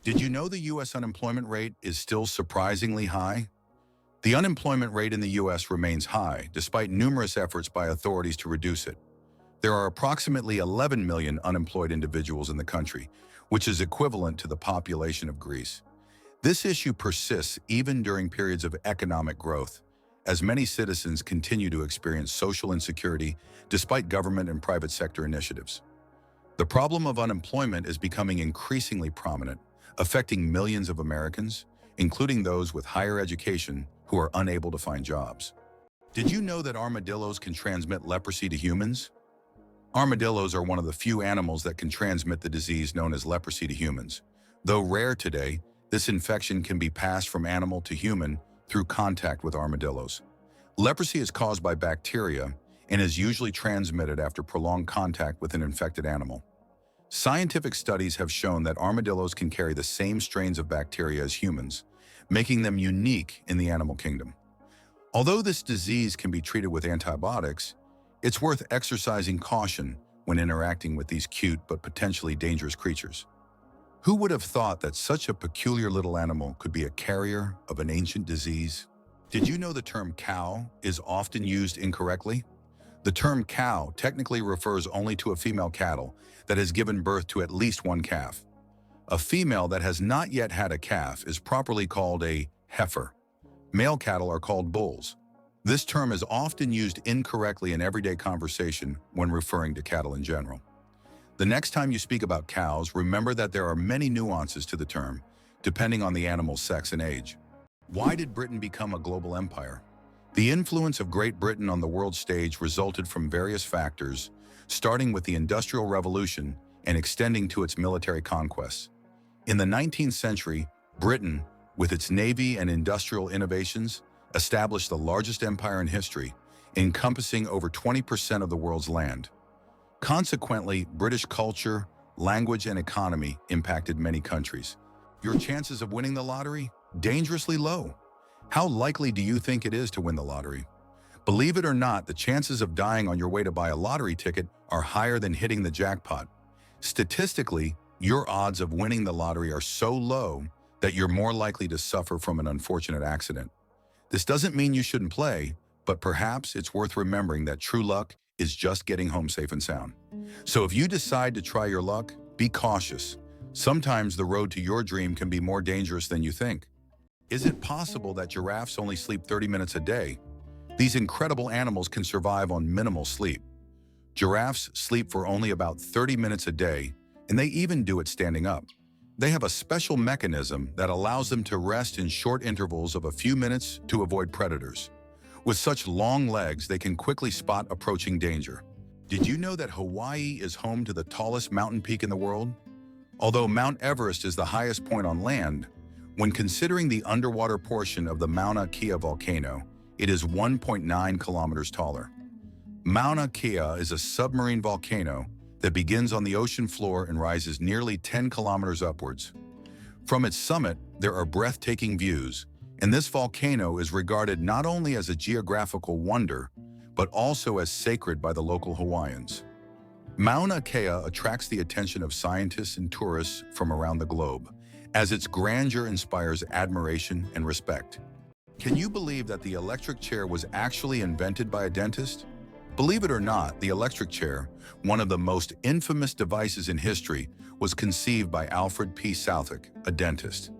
Did you know the U.S. unemployment rate is still surprisingly high? The unemployment rate in the U.S. remains high, despite numerous efforts by authorities to reduce it. There are approximately 11 million unemployed individuals in the country, which is equivalent to the population of Greece. This issue persists even during periods of economic growth, as many citizens continue to experience social insecurity despite government and private sector initiatives. The problem of unemployment is becoming increasingly prominent, affecting millions of Americans, including those with higher education who are unable to find jobs. Did you know that armadillos can transmit leprosy to humans? Armadillos are one of the few animals that can transmit the disease known as leprosy to humans. Though rare today, this infection can be passed from animal to human through contact with armadillos. Leprosy is caused by bacteria and is usually transmitted after prolonged contact with an infected animal. Scientific studies have shown that armadillos can carry the same strains of bacteria as humans, making them unique in the animal kingdom. Although this disease can be treated with antibiotics, it's worth exercising caution when interacting with these cute but potentially dangerous creatures. Who would have thought that such a peculiar little animal could be a carrier of an ancient disease? Did you know the term cow is often used incorrectly? The term cow technically refers only to a female cattle that has given birth to at least one calf. A female that has not yet had a calf is properly called a heifer. Male cattle are called bulls. This term is often used incorrectly in everyday conversation when referring to cattle in general. The next time you speak about cows, remember that there are many nuances to the term, depending on the animal's sex and age. Why did Britain become a global empire? The influence of Great Britain on the world stage resulted from various factors, starting with the Industrial Revolution and extending to its military conquests. In the 19th century, Britain, with its navy and industrial innovations, established the largest empire in history, encompassing over 20% of the world's land. Consequently, British culture, language, and economy impacted many countries. Your chances of winning the lottery? Dangerously low. How likely do you think it is to win the lottery? Believe it or not, the chances of dying on your way to buy a lottery ticket are higher than hitting the jackpot. Statistically, your odds of winning the lottery are so low that you're more likely to suffer from an unfortunate accident. This doesn't mean you shouldn't play, but perhaps it's worth remembering that true luck is just getting home safe and sound. So if you decide to try your luck, be cautious. Sometimes the road to your dream can be more dangerous than you think. Is it possible that giraffes only sleep 30 minutes a day? These incredible animals can survive on minimal sleep. Giraffes sleep for only about 30 minutes a day, and they even do it standing up. They have a special mechanism that allows them to rest in short intervals of a few minutes to avoid predators. With such long legs, they can quickly spot approaching danger. Did you know that Hawaii is home to the tallest mountain peak in the world? Although Mount Everest is the highest point on land, when considering the underwater portion of the Mauna Kea volcano, it is 1.9 kilometers taller. Mauna Kea is a submarine volcano that begins on the ocean floor and rises nearly 10 kilometers upwards. From its summit, there are breathtaking views, and this volcano is regarded not only as a geographical wonder, but also as sacred by the local Hawaiians. Mauna Kea attracts the attention of scientists and tourists from around the globe, as its grandeur inspires admiration and respect. Can you believe that the electric chair was actually invented by a dentist? Believe it or not, the electric chair, one of the most infamous devices in history, was conceived by Alfred P. Southwick, a dentist.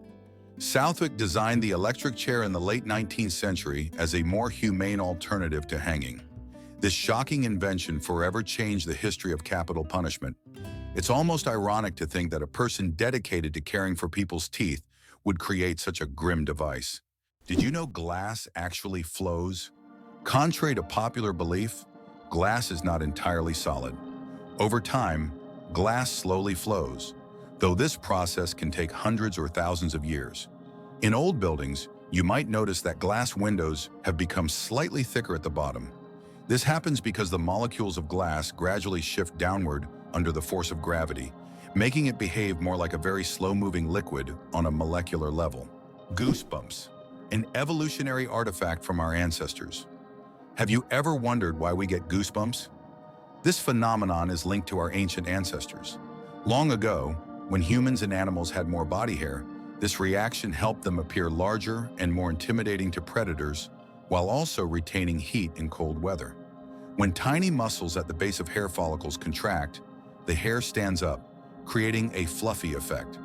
Southwick designed the electric chair in the late 19th century as a more humane alternative to hanging. This shocking invention forever changed the history of capital punishment. It's almost ironic to think that a person dedicated to caring for people's teeth would create such a grim device. Did you know glass actually flows? Contrary to popular belief, glass is not entirely solid. Over time, glass slowly flows, though this process can take hundreds or thousands of years. In old buildings, you might notice that glass windows have become slightly thicker at the bottom. This happens because the molecules of glass gradually shift downward under the force of gravity, making it behave more like a very slow-moving liquid on a molecular level. Goosebumps, an evolutionary artifact from our ancestors. Have you ever wondered why we get goosebumps? This phenomenon is linked to our ancient ancestors. Long ago, When humans and animals had more body hair, this reaction helped them appear larger and more intimidating to predators, while also retaining heat in cold weather. When tiny muscles at the base of hair follicles contract, the hair stands up, creating a fluffy effect.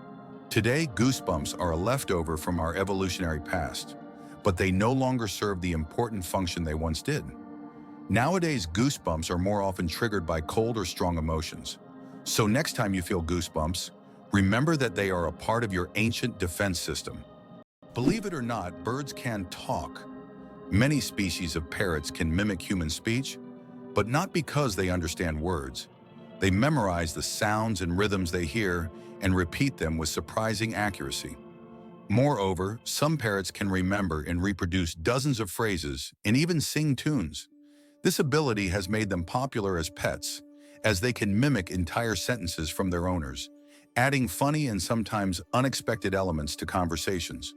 Today, goosebumps are a leftover from our evolutionary past, but they no longer serve the important function they once did. Nowadays, goosebumps are more often triggered by cold or strong emotions. So next time you feel goosebumps, remember that they are a part of your ancient defense system. Believe it or not, birds can talk. Many species of parrots can mimic human speech, but not because they understand words. They memorize the sounds and rhythms they hear and repeat them with surprising accuracy. Moreover, some parrots can remember and reproduce dozens of phrases and even sing tunes. This ability has made them popular as pets, as they can mimic entire sentences from their owners, adding funny and sometimes unexpected elements to conversations.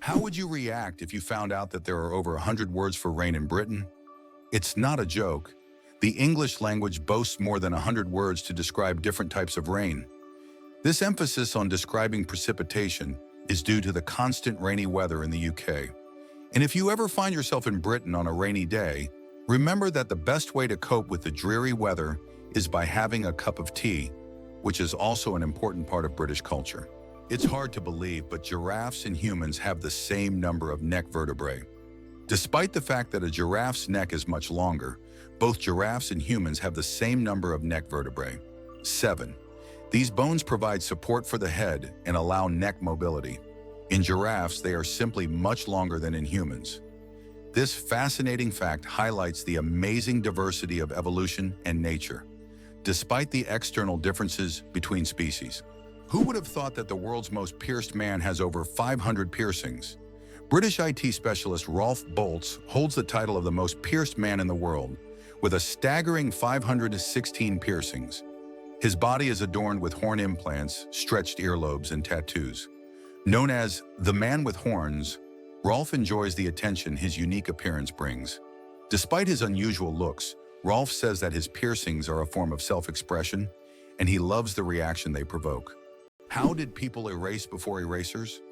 How would you react if you found out that there are over 100 words for rain in Britain? It's not a joke. The English language boasts more than 100 words to describe different types of rain. This emphasis on describing precipitation is due to the constant rainy weather in the UK. And if you ever find yourself in Britain on a rainy day, remember that the best way to cope with the dreary weather is by having a cup of tea, which is also an important part of British culture. It's hard to believe, but giraffes and humans have the same number of neck vertebrae. Despite the fact that a giraffe's neck is much longer, both giraffes and humans have the same number of neck vertebrae, 7. These bones provide support for the head and allow neck mobility. In giraffes, they are simply much longer than in humans. This fascinating fact highlights the amazing diversity of evolution and nature, despite the external differences between species. Who would have thought that the world's most pierced man has over 500 piercings? British IT specialist Rolf Boltz holds the title of the most pierced man in the world, with a staggering 516 piercings. His body is adorned with horn implants, stretched earlobes, and tattoos. Known as the man with horns, Rolf enjoys the attention his unique appearance brings. Despite his unusual looks, Rolf says that his piercings are a form of self-expression, and he loves the reaction they provoke. How did people erase before erasers?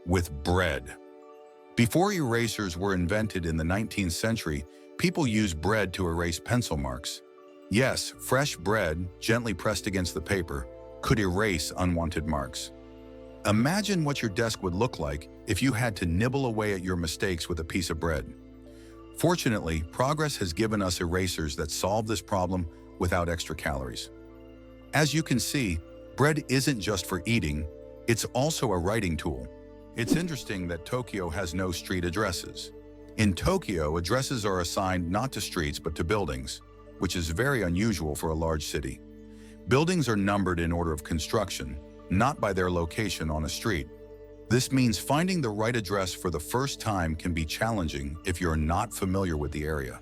With bread. Before erasers were invented in the 19th century, people used bread to erase pencil marks. Yes, fresh bread, gently pressed against the paper, could erase unwanted marks. Imagine what your desk would look like if you had to nibble away at your mistakes with a piece of bread. Fortunately, progress has given us erasers that solve this problem without extra calories. As you can see, bread isn't just for eating, it's also a writing tool. It's interesting that Tokyo has no street addresses. In Tokyo, addresses are assigned not to streets but to buildings, which is very unusual for a large city. Buildings are numbered in order of construction, not by their location on a street. This means finding the right address for the first time can be challenging if you're not familiar with the area.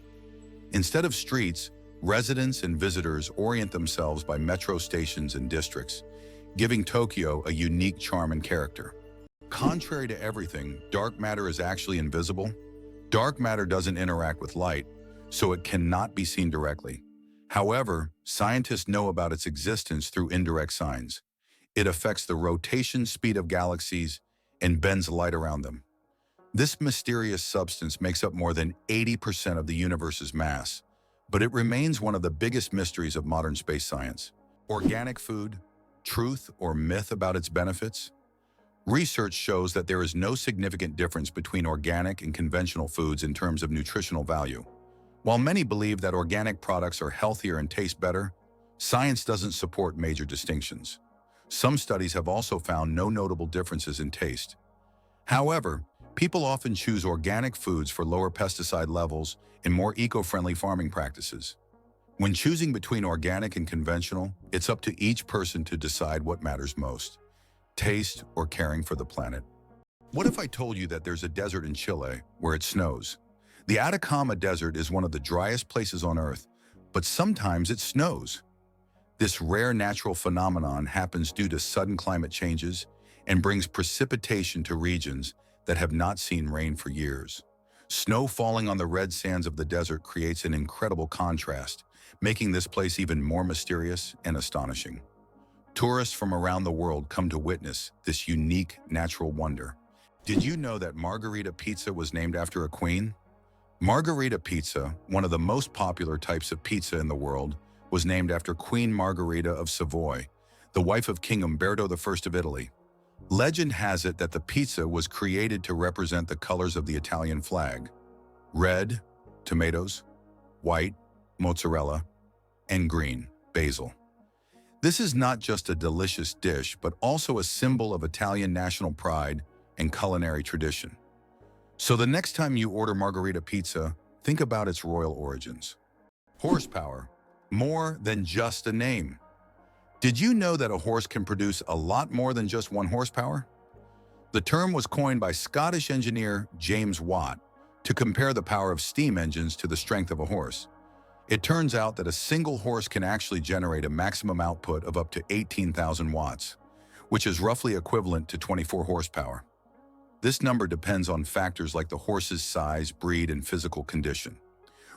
Instead of streets, residents and visitors orient themselves by metro stations and districts, giving Tokyo a unique charm and character. Contrary to everything, dark matter is actually invisible. Dark matter doesn't interact with light, so it cannot be seen directly. However, scientists know about its existence through indirect signs. It affects the rotation speed of galaxies and bends light around them. This mysterious substance makes up more than 80% of the universe's mass, but it remains one of the biggest mysteries of modern space science. Organic food, truth or myth about its benefits? Research shows that there is no significant difference between organic and conventional foods in terms of nutritional value. While many believe that organic products are healthier and taste better, science doesn't support major distinctions. Some studies have also found no notable differences in taste. However, people often choose organic foods for lower pesticide levels and more eco-friendly farming practices. When choosing between organic and conventional, it's up to each person to decide what matters most: taste or caring for the planet. What if I told you that there's a desert in Chile where it snows? The Atacama Desert is one of the driest places on Earth, but sometimes it snows. This rare natural phenomenon happens due to sudden climate changes and brings precipitation to regions that have not seen rain for years. Snow falling on the red sands of the desert creates an incredible contrast, making this place even more mysterious and astonishing. Tourists from around the world come to witness this unique natural wonder. Did you know that Margherita pizza was named after a queen? Margherita pizza, one of the most popular types of pizza in the world, was named after Queen Margherita of Savoy, the wife of King Umberto I of Italy. Legend has it that the pizza was created to represent the colors of the Italian flag: red, tomatoes; white, mozzarella; and green, basil. This is not just a delicious dish, but also a symbol of Italian national pride and culinary tradition. So the next time you order Margherita pizza, think about its royal origins. Horsepower, more than just a name. Did you know that a horse can produce a lot more than just 1 horsepower? The term was coined by Scottish engineer James Watt to compare the power of steam engines to the strength of a horse. It turns out that a single horse can actually generate a maximum output of up to 18,000 watts, which is roughly equivalent to 24 horsepower. This number depends on factors like the horse's size, breed, and physical condition.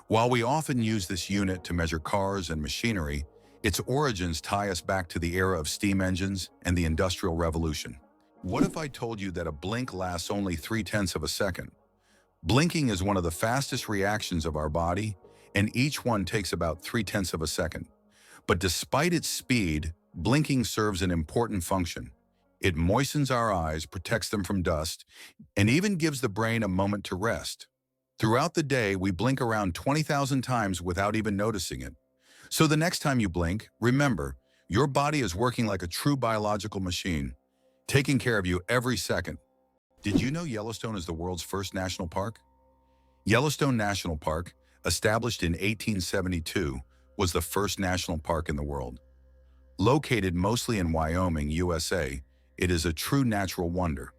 While we often use this unit to measure cars and machinery, its origins tie us back to the era of steam engines and the Industrial Revolution. What if I told you that a blink lasts only 0.3 of a second? Blinking is one of the fastest reactions of our body, and each one takes about 0.3 of a second. But despite its speed, blinking serves an important function. It moistens our eyes, protects them from dust, and even gives the brain a moment to rest. Throughout the day, we blink around 20,000 times without even noticing it. So the next time you blink, remember, your body is working like a true biological machine, taking care of you every second. Did you know Yellowstone is the world's first national park? Yellowstone National Park, established in 1872, was the first national park in the world. Located mostly in Wyoming, USA, it is a true natural wonder.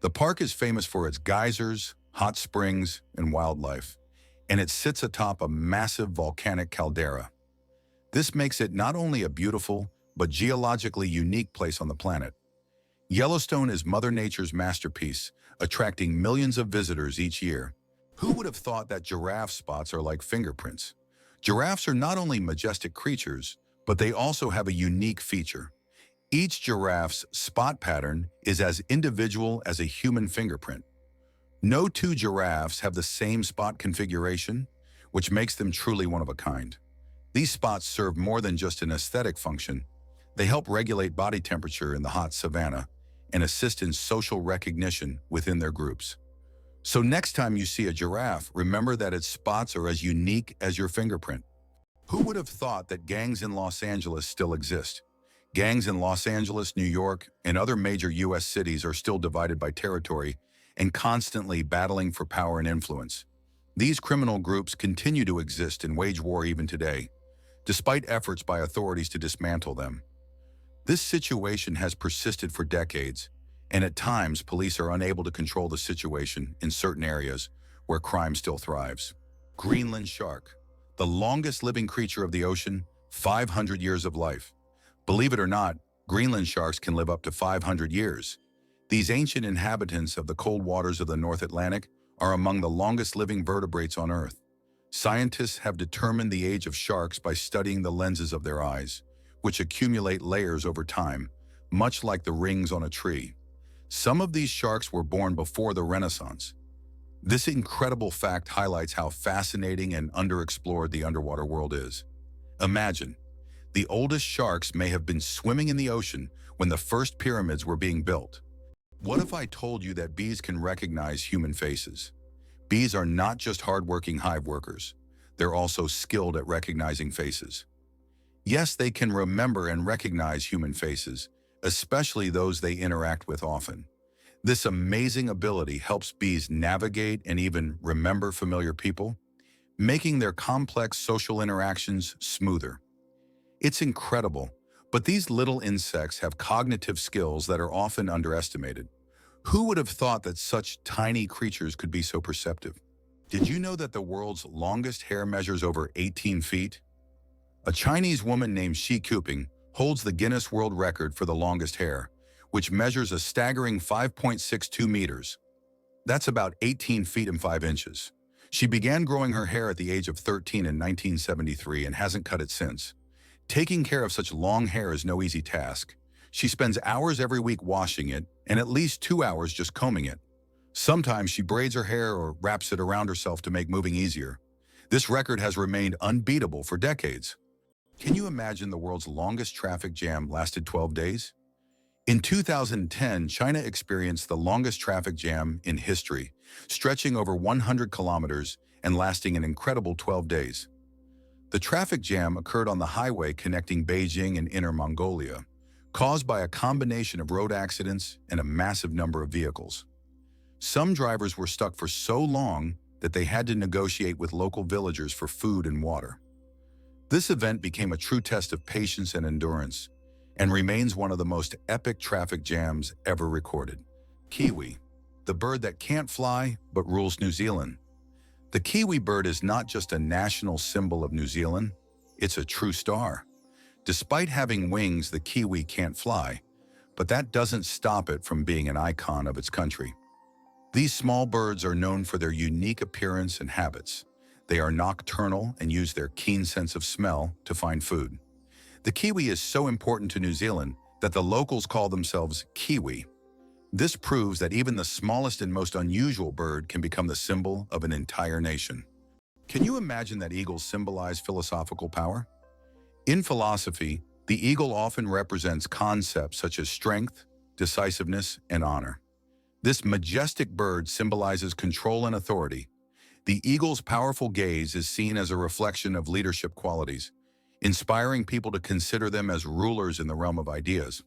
The park is famous for its geysers, hot springs, and wildlife, and it sits atop a massive volcanic caldera. This makes it not only a beautiful, but geologically unique place on the planet. Yellowstone is Mother Nature's masterpiece, attracting millions of visitors each year. Who would have thought that giraffe spots are like fingerprints? Giraffes are not only majestic creatures, but they also have a unique feature. Each giraffe's spot pattern is as individual as a human fingerprint. No two giraffes have the same spot configuration, which makes them truly one of a kind. These spots serve more than just an aesthetic function. They help regulate body temperature in the hot savanna and assist in social recognition within their groups. So next time you see a giraffe, remember that its spots are as unique as your fingerprint. Who would have thought that gangs in Los Angeles still exist? Gangs in Los Angeles, New York, and other major U.S. cities are still divided by territory and constantly battling for power and influence. These criminal groups continue to exist and wage war even today, despite efforts by authorities to dismantle them. This situation has persisted for decades, and at times police are unable to control the situation in certain areas where crime still thrives. Greenland shark, the longest living creature of the ocean, 500 years of life. Believe it or not, Greenland sharks can live up to 500 years. These ancient inhabitants of the cold waters of the North Atlantic are among the longest living vertebrates on Earth. Scientists have determined the age of sharks by studying the lenses of their eyes, which accumulate layers over time, much like the rings on a tree. Some of these sharks were born before the Renaissance. This incredible fact highlights how fascinating and underexplored the underwater world is. Imagine, the oldest sharks may have been swimming in the ocean when the first pyramids were being built. What if I told you that bees can recognize human faces? Bees are not just hardworking hive workers. They're also skilled at recognizing faces. Yes, they can remember and recognize human faces, especially those they interact with often. This amazing ability helps bees navigate and even remember familiar people, making their complex social interactions smoother. It's incredible, but these little insects have cognitive skills that are often underestimated. Who would have thought that such tiny creatures could be so perceptive? Did you know that the world's longest hair measures over 18 feet? A Chinese woman named Shi Kuping holds the Guinness World Record for the longest hair, which measures a staggering 5.62 meters. That's about 18 feet and 5 inches. She began growing her hair at the age of 13 in 1973 and hasn't cut it since. Taking care of such long hair is no easy task. She spends hours every week washing it and at least 2 hours just combing it. Sometimes she braids her hair or wraps it around herself to make moving easier. This record has remained unbeatable for decades. Can you imagine the world's longest traffic jam lasted 12 days? In 2010, China experienced the longest traffic jam in history, stretching over 100 kilometers and lasting an incredible 12 days. The traffic jam occurred on the highway connecting Beijing and Inner Mongolia, caused by a combination of road accidents and a massive number of vehicles. Some drivers were stuck for so long that they had to negotiate with local villagers for food and water. This event became a true test of patience and endurance, and remains one of the most epic traffic jams ever recorded. Kiwi, the bird that can't fly but rules New Zealand. The kiwi bird is not just a national symbol of New Zealand, it's a true star. Despite having wings, the kiwi can't fly, but that doesn't stop it from being an icon of its country. These small birds are known for their unique appearance and habits. They are nocturnal and use their keen sense of smell to find food. The kiwi is so important to New Zealand that the locals call themselves kiwi. This proves that even the smallest and most unusual bird can become the symbol of an entire nation. Can you imagine that eagles symbolize philosophical power? In philosophy, the eagle often represents concepts such as strength, decisiveness, and honor. This majestic bird symbolizes control and authority. The eagle's powerful gaze is seen as a reflection of leadership qualities, inspiring people to consider them as rulers in the realm of ideas.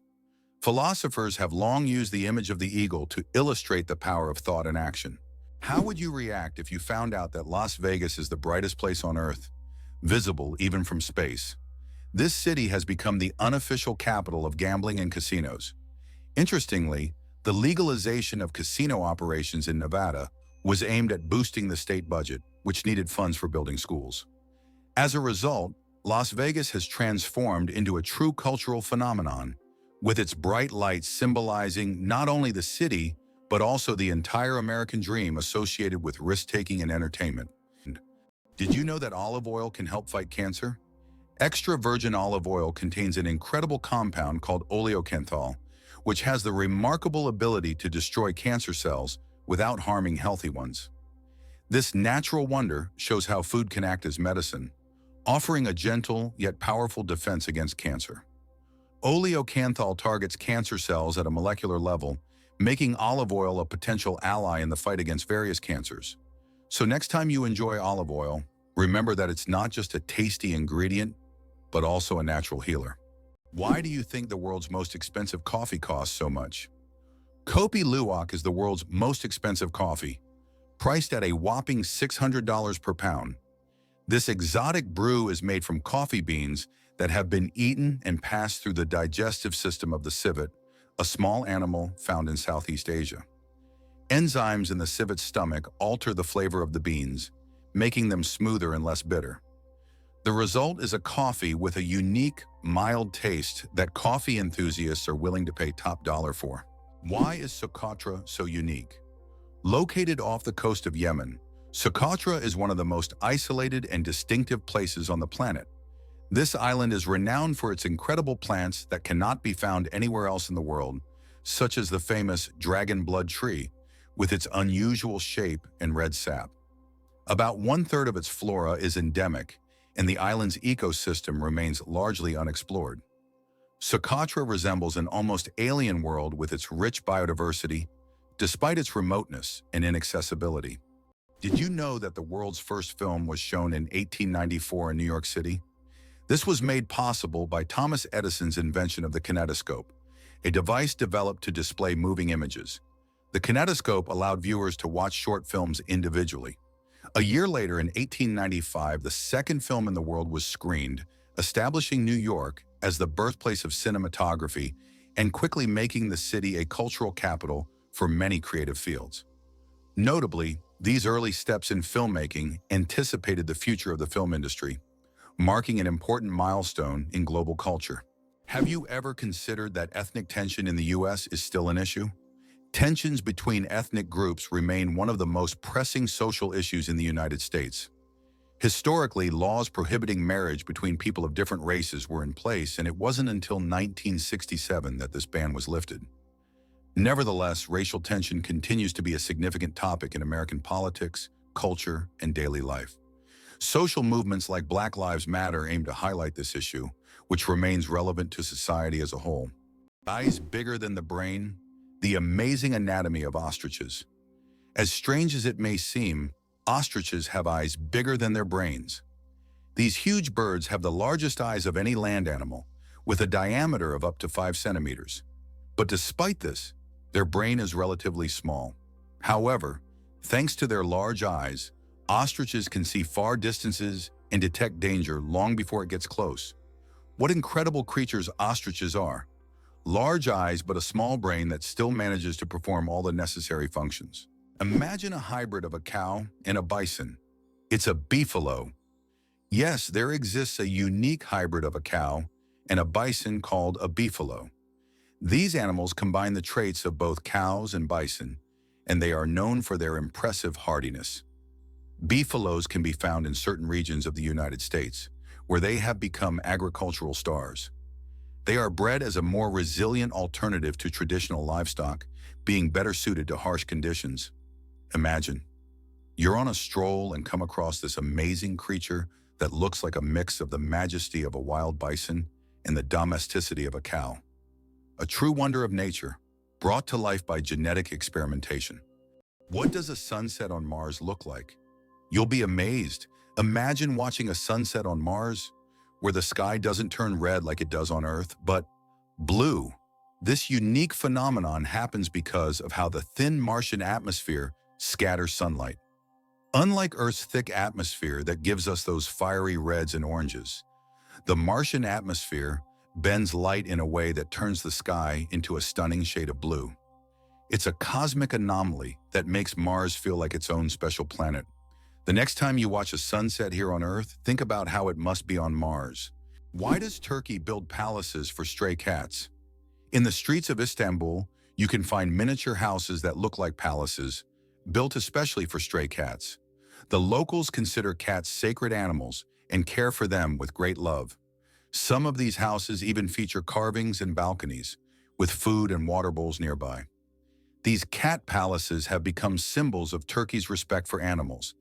Philosophers have long used the image of the eagle to illustrate the power of thought and action. How would you react if you found out that Las Vegas is the brightest place on Earth, visible even from space? This city has become the unofficial capital of gambling and casinos. Interestingly, the legalization of casino operations in Nevada was aimed at boosting the state budget, which needed funds for building schools. As a result, Las Vegas has transformed into a true cultural phenomenon, with its bright lights symbolizing not only the city, but also the entire American dream associated with risk-taking and entertainment. Did you know that olive oil can help fight cancer? Extra virgin olive oil contains an incredible compound called oleocanthal, which has the remarkable ability to destroy cancer cells without harming healthy ones. This natural wonder shows how food can act as medicine, offering a gentle yet powerful defense against cancer. Oleocanthal targets cancer cells at a molecular level, making olive oil a potential ally in the fight against various cancers. So next time you enjoy olive oil, remember that it's not just a tasty ingredient, but also a natural healer. Why do you think the world's most expensive coffee costs so much? Kopi Luwak is the world's most expensive coffee, priced at a whopping $600 per pound. This exotic brew is made from coffee beans that have been eaten and passed through the digestive system of the civet, a small animal found in Southeast Asia. Enzymes in the civet's stomach alter the flavor of the beans, making them smoother and less bitter. The result is a coffee with a unique, mild taste that coffee enthusiasts are willing to pay top dollar for. Why is Socotra so unique? Located off the coast of Yemen, Socotra is one of the most isolated and distinctive places on the planet. This island is renowned for its incredible plants that cannot be found anywhere else in the world, such as the famous dragon blood tree, with its unusual shape and red sap. About 1/3 of its flora is endemic, and the island's ecosystem remains largely unexplored. Socotra resembles an almost alien world with its rich biodiversity, despite its remoteness and inaccessibility. Did you know that the world's first film was shown in 1894 in New York City? This was made possible by Thomas Edison's invention of the kinetoscope, a device developed to display moving images. The kinetoscope allowed viewers to watch short films individually. A year later, in 1895, the second film in the world was screened, establishing New York as the birthplace of cinematography and quickly making the city a cultural capital for many creative fields. Notably, these early steps in filmmaking anticipated the future of the film industry, marking an important milestone in global culture. Have you ever considered that ethnic tension in the U.S. is still an issue? Tensions between ethnic groups remain one of the most pressing social issues in the United States. Historically, laws prohibiting marriage between people of different races were in place, and it wasn't until 1967 that this ban was lifted. Nevertheless, racial tension continues to be a significant topic in American politics, culture, and daily life. Social movements like Black Lives Matter aim to highlight this issue, which remains relevant to society as a whole. Eyes bigger than the brain, the amazing anatomy of ostriches. As strange as it may seem, ostriches have eyes bigger than their brains. These huge birds have the largest eyes of any land animal, with a diameter of up to 5 centimeters. But despite this, their brain is relatively small. However, thanks to their large eyes, ostriches can see far distances and detect danger long before it gets close. What incredible creatures ostriches are! Large eyes but a small brain that still manages to perform all the necessary functions. Imagine a hybrid of a cow and a bison. It's a beefalo. Yes, there exists a unique hybrid of a cow and a bison called a beefalo. These animals combine the traits of both cows and bison, and they are known for their impressive hardiness. Beefalos can be found in certain regions of the United States, where they have become agricultural stars. They are bred as a more resilient alternative to traditional livestock, being better suited to harsh conditions. Imagine, you're on a stroll and come across this amazing creature that looks like a mix of the majesty of a wild bison and the domesticity of a cow. A true wonder of nature, brought to life by genetic experimentation. What does a sunset on Mars look like? You'll be amazed. Imagine watching a sunset on Mars, where the sky doesn't turn red like it does on Earth, but blue. This unique phenomenon happens because of how the thin Martian atmosphere scatters sunlight. Unlike Earth's thick atmosphere that gives us those fiery reds and oranges, the Martian atmosphere bends light in a way that turns the sky into a stunning shade of blue. It's a cosmic anomaly that makes Mars feel like its own special planet. The next time you watch a sunset here on Earth, think about how it must be on Mars. Why does Turkey build palaces for stray cats? In the streets of Istanbul, you can find miniature houses that look like palaces, built especially for stray cats. The locals consider cats sacred animals and care for them with great love. Some of these houses even feature carvings and balconies, with food and water bowls nearby. These cat palaces have become symbols of Turkey's respect for animals,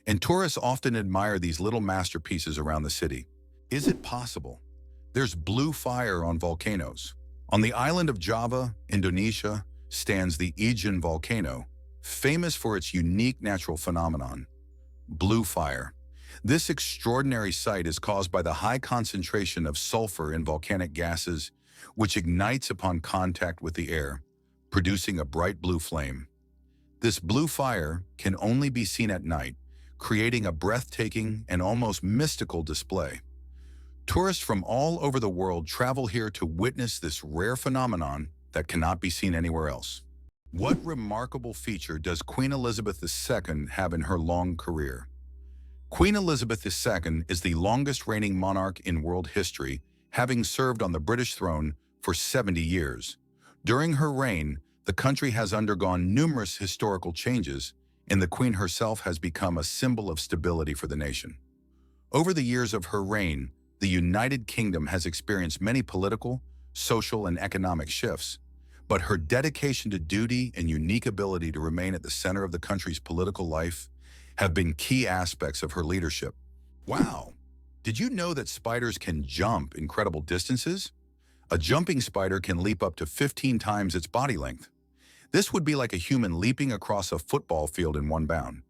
and tourists often admire these little masterpieces around the city. Is it possible? There's blue fire on volcanoes. On the island of Java, Indonesia, stands the Aegean volcano, famous for its unique natural phenomenon, blue fire. This extraordinary sight is caused by the high concentration of sulfur in volcanic gases, which ignites upon contact with the air, producing a bright blue flame. This blue fire can only be seen at night, creating a breathtaking and almost mystical display. Tourists from all over the world travel here to witness this rare phenomenon that cannot be seen anywhere else. What remarkable feature does Queen Elizabeth II have in her long career? Queen Elizabeth II is the longest reigning monarch in world history, having served on the British throne for 70 years. During her reign, the country has undergone numerous historical changes, and the Queen herself has become a symbol of stability for the nation. Over the years of her reign, the United Kingdom has experienced many political, social, and economic shifts, but her dedication to duty and unique ability to remain at the center of the country's political life have been key aspects of her leadership. Wow! Did you know that spiders can jump incredible distances? A jumping spider can leap up to 15 times its body length. This would be like a human leaping across a football field in one bound.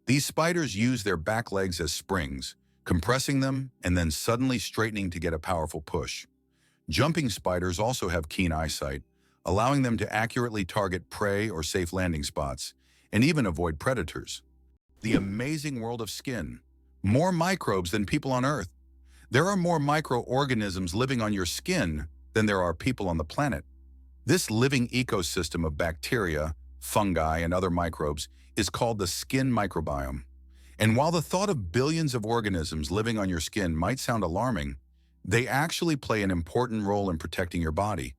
These spiders use their back legs as springs, compressing them and then suddenly straightening to get a powerful push. Jumping spiders also have keen eyesight, allowing them to accurately target prey or safe landing spots, and even avoid predators. The amazing world of skin. More microbes than people on Earth. There are more microorganisms living on your skin than there are people on the planet. This living ecosystem of bacteria, fungi, and other microbes is called the skin microbiome. And while the thought of billions of organisms living on your skin might sound alarming, they actually play an important role in protecting your body.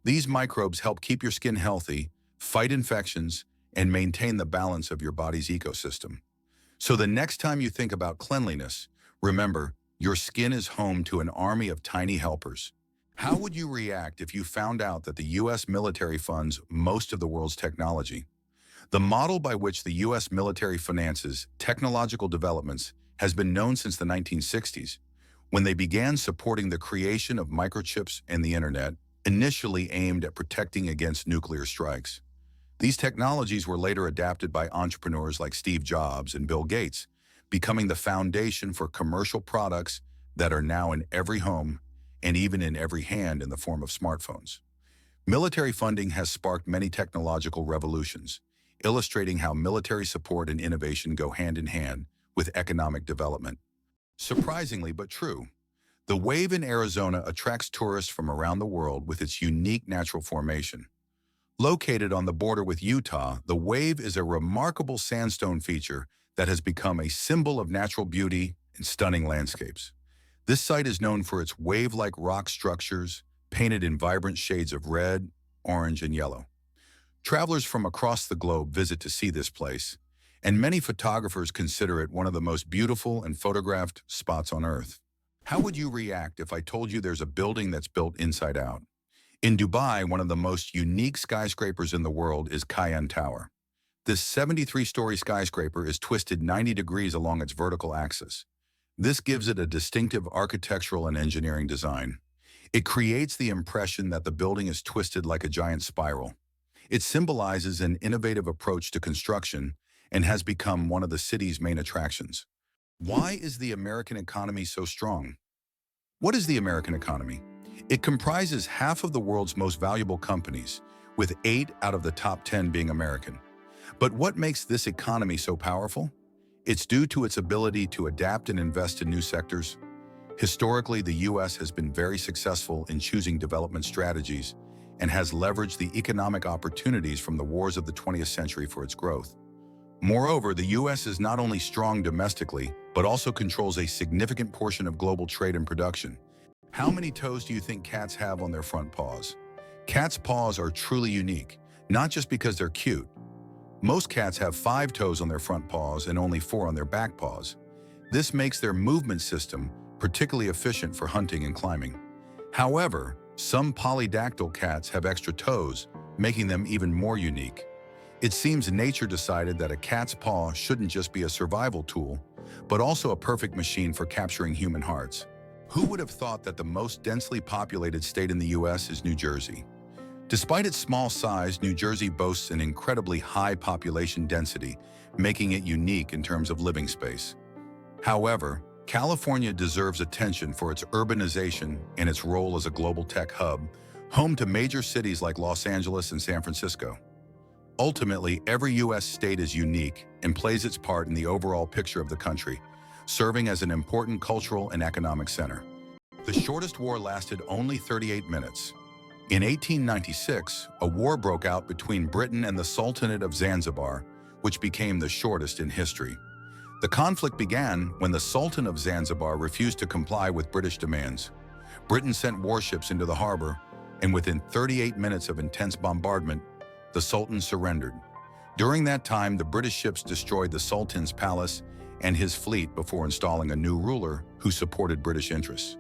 These microbes help keep your skin healthy, fight infections, and maintain the balance of your body's ecosystem. So the next time you think about cleanliness, remember, your skin is home to an army of tiny helpers. How would you react if you found out that the U.S. military funds most of the world's technology? The model by which the U.S. military finances technological developments has been known since the 1960s, when they began supporting the creation of microchips and the internet, initially aimed at protecting against nuclear strikes. These technologies were later adapted by entrepreneurs like Steve Jobs and Bill Gates, becoming the foundation for commercial products that are now in every home and even in every hand in the form of smartphones. Military funding has sparked many technological revolutions, illustrating how military support and innovation go hand in hand with economic development. Surprisingly but true, the Wave in Arizona attracts tourists from around the world with its unique natural formation. Located on the border with Utah, the Wave is a remarkable sandstone feature that has become a symbol of natural beauty and stunning landscapes. This site is known for its wave-like rock structures, painted in vibrant shades of red, orange, and yellow. Travelers from across the globe visit to see this place, and many photographers consider it one of the most beautiful and photographed spots on Earth. How would you react if I told you there's a building that's built inside out? In Dubai, one of the most unique skyscrapers in the world is Cayenne Tower. This 73-story skyscraper is twisted 90 degrees along its vertical axis. This gives it a distinctive architectural and engineering design. It creates the impression that the building is twisted like a giant spiral. It symbolizes an innovative approach to construction and has become one of the city's main attractions. Why is the American economy so strong? What is the American economy? It comprises half of the world's most valuable companies, with 8 out of the top 10 being American. But what makes this economy so powerful? It's due to its ability to adapt and invest in new sectors. Historically, the U.S. has been very successful in choosing development strategies and has leveraged the economic opportunities from the wars of the 20th century for its growth. Moreover, the U.S. is not only strong domestically, but also controls a significant portion of global trade and production. How many toes do you think cats have on their front paws? Cats' paws are truly unique, not just because they're cute. Most cats have 5 toes on their front paws and only 4 on their back paws. This makes their movement system particularly efficient for hunting and climbing. However, some polydactyl cats have extra toes, making them even more unique. It seems nature decided that a cat's paw shouldn't just be a survival tool, but also a perfect machine for capturing human hearts. Who would have thought that the most densely populated state in the U.S. is New Jersey? Despite its small size, New Jersey boasts an incredibly high population density, making it unique in terms of living space. However, California deserves attention for its urbanization and its role as a global tech hub, home to major cities like Los Angeles and San Francisco. Ultimately, every U.S. state is unique and plays its part in the overall picture of the country, serving as an important cultural and economic center. The shortest war lasted only 38 minutes. In 1896, a war broke out between Britain and the Sultanate of Zanzibar, which became the shortest in history. The conflict began when the Sultan of Zanzibar refused to comply with British demands. Britain sent warships into the harbor, and within 38 minutes of intense bombardment, the Sultan surrendered. During that time, the British ships destroyed the Sultan's palace and his fleet before installing a new ruler who supported British interests.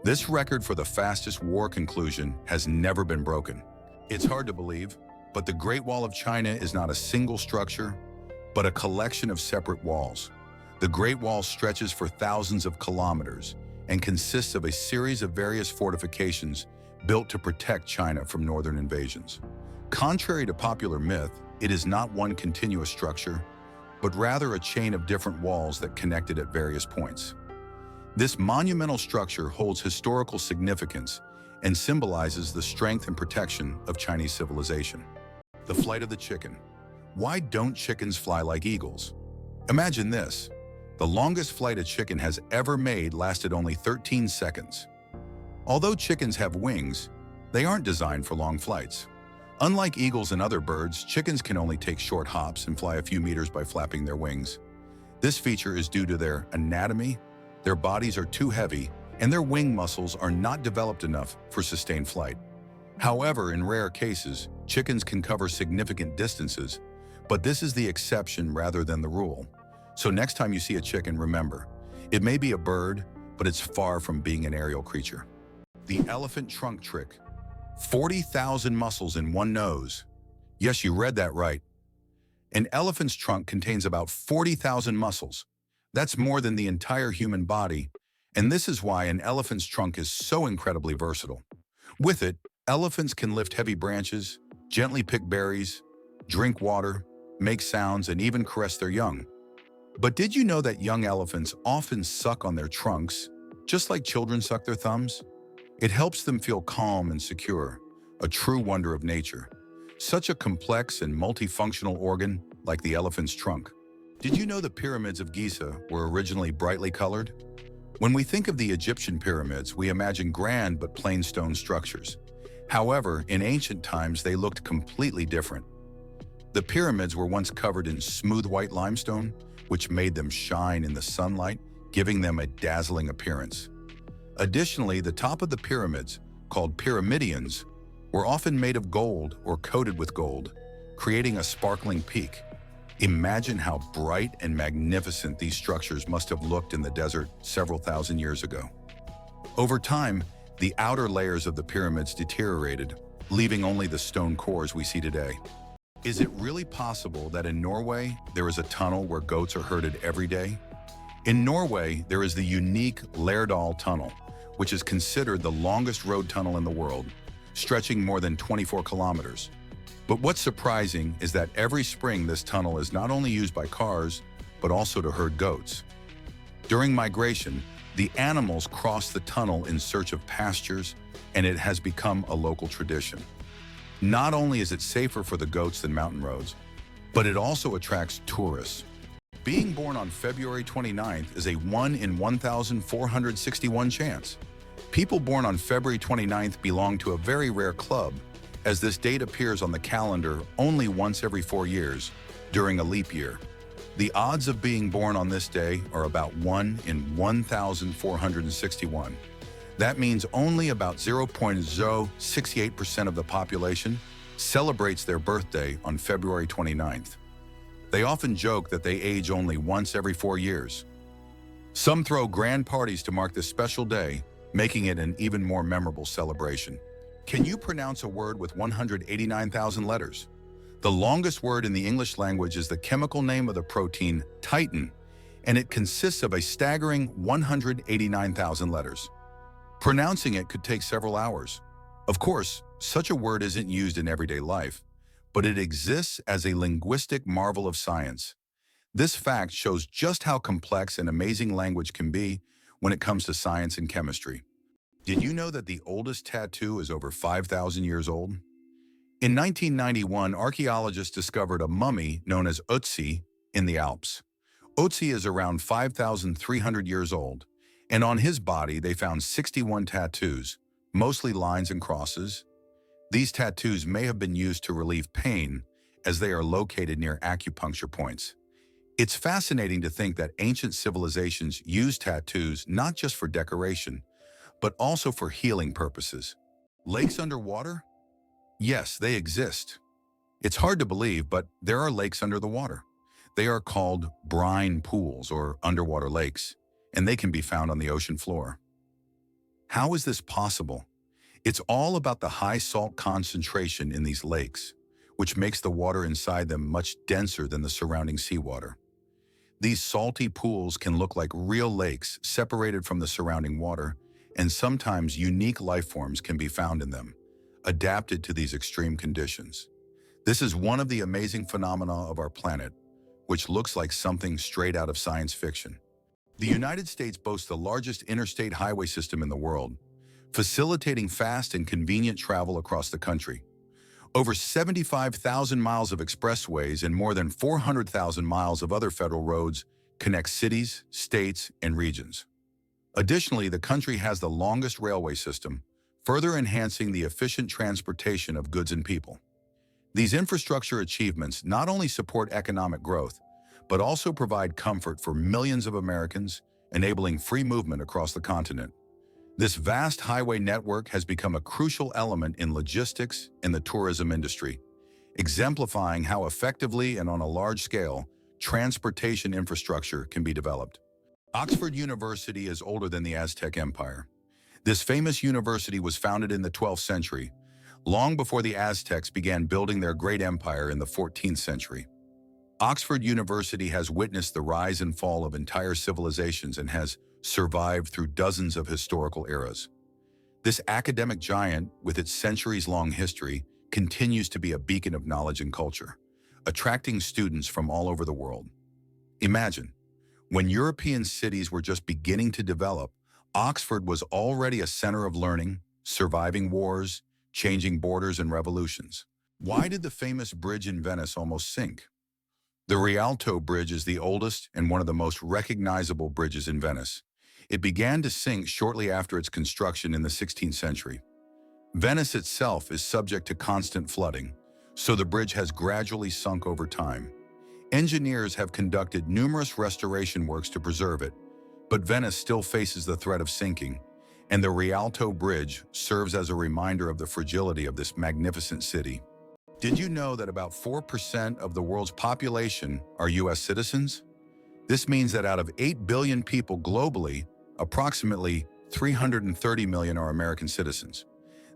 This record for the fastest war conclusion has never been broken. It's hard to believe, but the Great Wall of China is not a single structure, but a collection of separate walls. The Great Wall stretches for thousands of kilometers and consists of a series of various fortifications built to protect China from northern invasions. Contrary to popular myth, it is not one continuous structure, but rather a chain of different walls that connected at various points. This monumental structure holds historical significance and symbolizes the strength and protection of Chinese civilization. The flight of the chicken. Why don't chickens fly like eagles? Imagine this. The longest flight a chicken has ever made lasted only 13 seconds. Although chickens have wings, they aren't designed for long flights. Unlike eagles and other birds, chickens can only take short hops and fly a few meters by flapping their wings. This feature is due to their anatomy. Their bodies are too heavy, and their wing muscles are not developed enough for sustained flight. However, in rare cases, chickens can cover significant distances, but this is the exception rather than the rule. So next time you see a chicken, remember, it may be a bird, but it's far from being an aerial creature. The elephant trunk trick. 40,000 muscles in one nose. Yes, you read that right. An elephant's trunk contains about 40,000 muscles. That's more than the entire human body, and this is why an elephant's trunk is so incredibly versatile. With it, elephants can lift heavy branches, gently pick berries, drink water, make sounds, and even caress their young. But did you know that young elephants often suck on their trunks, just like children suck their thumbs? It helps them feel calm and secure, a true wonder of nature. Such a complex and multifunctional organ like the elephant's trunk. Did you know the pyramids of Giza were originally brightly colored? When we think of the Egyptian pyramids, we imagine grand but plain stone structures. However, in ancient times, they looked completely different. The pyramids were once covered in smooth white limestone, which made them shine in the sunlight, giving them a dazzling appearance. Additionally, the top of the pyramids, called pyramidions, were often made of gold or coated with gold, creating a sparkling peak. Imagine how bright and magnificent these structures must have looked in the desert several thousand years ago. Over time, the outer layers of the pyramids deteriorated, leaving only the stone cores we see today. Is it really possible that in Norway, there is a tunnel where goats are herded every day? In Norway, there is the unique Lærdal Tunnel, which is considered the longest road tunnel in the world, stretching more than 24 kilometers. But what's surprising is that every spring this tunnel is not only used by cars, but also to herd goats. During migration, the animals cross the tunnel in search of pastures, and it has become a local tradition. Not only is it safer for the goats than mountain roads, but it also attracts tourists. Being born on February 29th is a 1 in 1,461 chance. People born on February 29th belong to a very rare club, as this date appears on the calendar only once every 4 years, during a leap year. The odds of being born on this day are about 1 in 1,461. That means only about 0.068% of the population celebrates their birthday on February 29th. They often joke that they age only once every 4 years. Some throw grand parties to mark this special day, making it an even more memorable celebration. Can you pronounce a word with 189,000 letters? The longest word in the English language is the chemical name of the protein titin, and it consists of a staggering 189,000 letters. Pronouncing it could take several hours. Of course, such a word isn't used in everyday life, but it exists as a linguistic marvel of science. This fact shows just how complex and amazing language can be when it comes to science and chemistry. Did you know that the oldest tattoo is over 5,000 years old? In 1991, archaeologists discovered a mummy known as Ötzi in the Alps. Ötzi is around 5,300 years old, and on his body they found 61 tattoos, mostly lines and crosses. These tattoos may have been used to relieve pain, as they are located near acupuncture points. It's fascinating to think that ancient civilizations used tattoos not just for decoration, but also for healing purposes. Lakes underwater? Yes, they exist. It's hard to believe, but there are lakes under the water. They are called brine pools or underwater lakes, and they can be found on the ocean floor. How is this possible? It's all about the high salt concentration in these lakes, which makes the water inside them much denser than the surrounding seawater. These salty pools can look like real lakes separated from the surrounding water, and sometimes unique life forms can be found in them, adapted to these extreme conditions. This is one of the amazing phenomena of our planet, which looks like something straight out of science fiction. The United States boasts the largest interstate highway system in the world, facilitating fast and convenient travel across the country. Over 75,000 miles of expressways and more than 400,000 miles of other federal roads connect cities, states, and regions. Additionally, the country has the longest railway system, further enhancing the efficient transportation of goods and people. These infrastructure achievements not only support economic growth, but also provide comfort for millions of Americans, enabling free movement across the continent. This vast highway network has become a crucial element in logistics and the tourism industry, exemplifying how effectively and on a large scale transportation infrastructure can be developed. Oxford University is older than the Aztec Empire. This famous university was founded in the 12th century, long before the Aztecs began building their great empire in the 14th century. Oxford University has witnessed the rise and fall of entire civilizations and has survived through dozens of historical eras. This academic giant, with its centuries-long history, continues to be a beacon of knowledge and culture, attracting students from all over the world. Imagine, when European cities were just beginning to develop, Oxford was already a center of learning, surviving wars, changing borders and revolutions. Why did the famous bridge in Venice almost sink? The Rialto Bridge is the oldest and one of the most recognizable bridges in Venice. It began to sink shortly after its construction in the 16th century. Venice itself is subject to constant flooding, so the bridge has gradually sunk over time. Engineers have conducted numerous restoration works to preserve it, but Venice still faces the threat of sinking, and the Rialto Bridge serves as a reminder of the fragility of this magnificent city. Did you know that about 4% of the world's population are U.S. citizens? This means that out of 8 billion people globally, approximately 330 million are American citizens.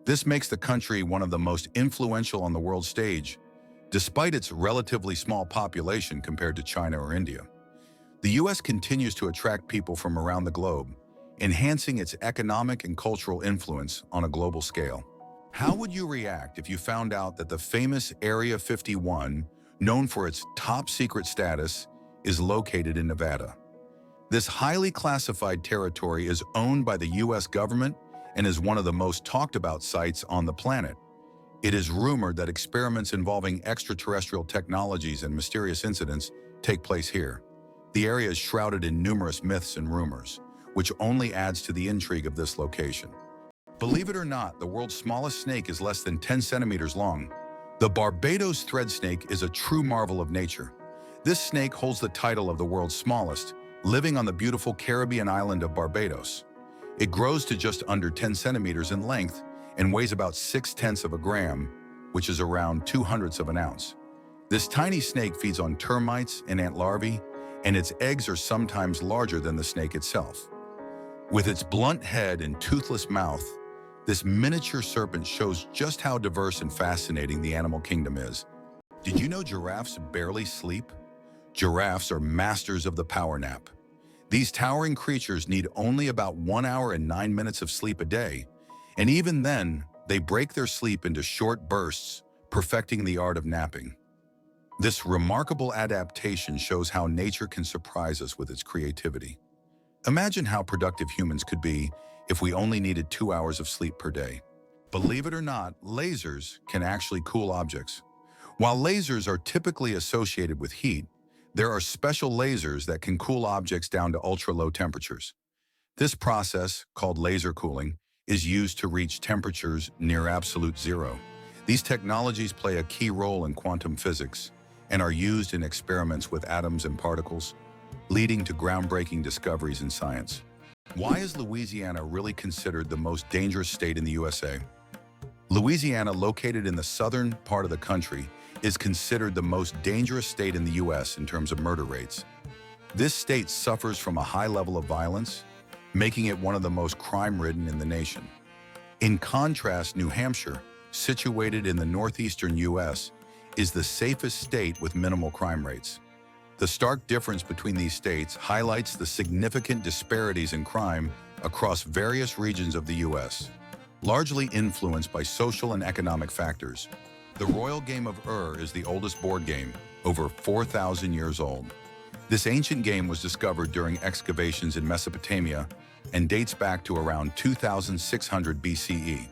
This makes the country one of the most influential on the world stage, despite its relatively small population compared to China or India. The U.S. continues to attract people from around the globe, enhancing its economic and cultural influence on a global scale. How would you react if you found out that the famous Area 51, known for its top-secret status, is located in Nevada? This highly classified territory is owned by the U.S. government and is one of the most talked-about sites on the planet. It is rumored that experiments involving extraterrestrial technologies and mysterious incidents take place here. The area is shrouded in numerous myths and rumors, which only adds to the intrigue of this location. Believe it or not, the world's smallest snake is less than 10 centimeters long. The Barbados thread snake is a true marvel of nature. This snake holds the title of the world's smallest, living on the beautiful Caribbean island of Barbados. It grows to just under 10 centimeters in length and weighs about 0.6 of a gram, which is around 0.02 of an ounce. This tiny snake feeds on termites and ant larvae, and its eggs are sometimes larger than the snake itself. With its blunt head and toothless mouth, this miniature serpent shows just how diverse and fascinating the animal kingdom is. Did you know giraffes barely sleep? Giraffes are masters of the power nap. These towering creatures need only about 1 hour and 9 minutes of sleep a day, and even then, they break their sleep into short bursts, perfecting the art of napping. This remarkable adaptation shows how nature can surprise us with its creativity. Imagine how productive humans could be if we only needed 2 hours of sleep per day. Believe it or not, lasers can actually cool objects. While lasers are typically associated with heat, there are special lasers that can cool objects down to ultra-low temperatures. This process, called laser cooling, is used to reach temperatures near absolute zero. These technologies play a key role in quantum physics and are used in experiments with atoms and particles, leading to groundbreaking discoveries in science. Why is Louisiana really considered the most dangerous state in the USA? Louisiana, located in the southern part of the country, is considered the most dangerous state in the U.S. in terms of murder rates. This state suffers from a high level of violence, making it one of the most crime-ridden in the nation. In contrast, New Hampshire, situated in the northeastern U.S., is the safest state with minimal crime rates. The stark difference between these states highlights the significant disparities in crime across various regions of the U.S., largely influenced by social and economic factors. The Royal Game of Ur is the oldest board game, over 4,000 years old. This ancient game was discovered during excavations in Mesopotamia and dates back to around 2600 BCE.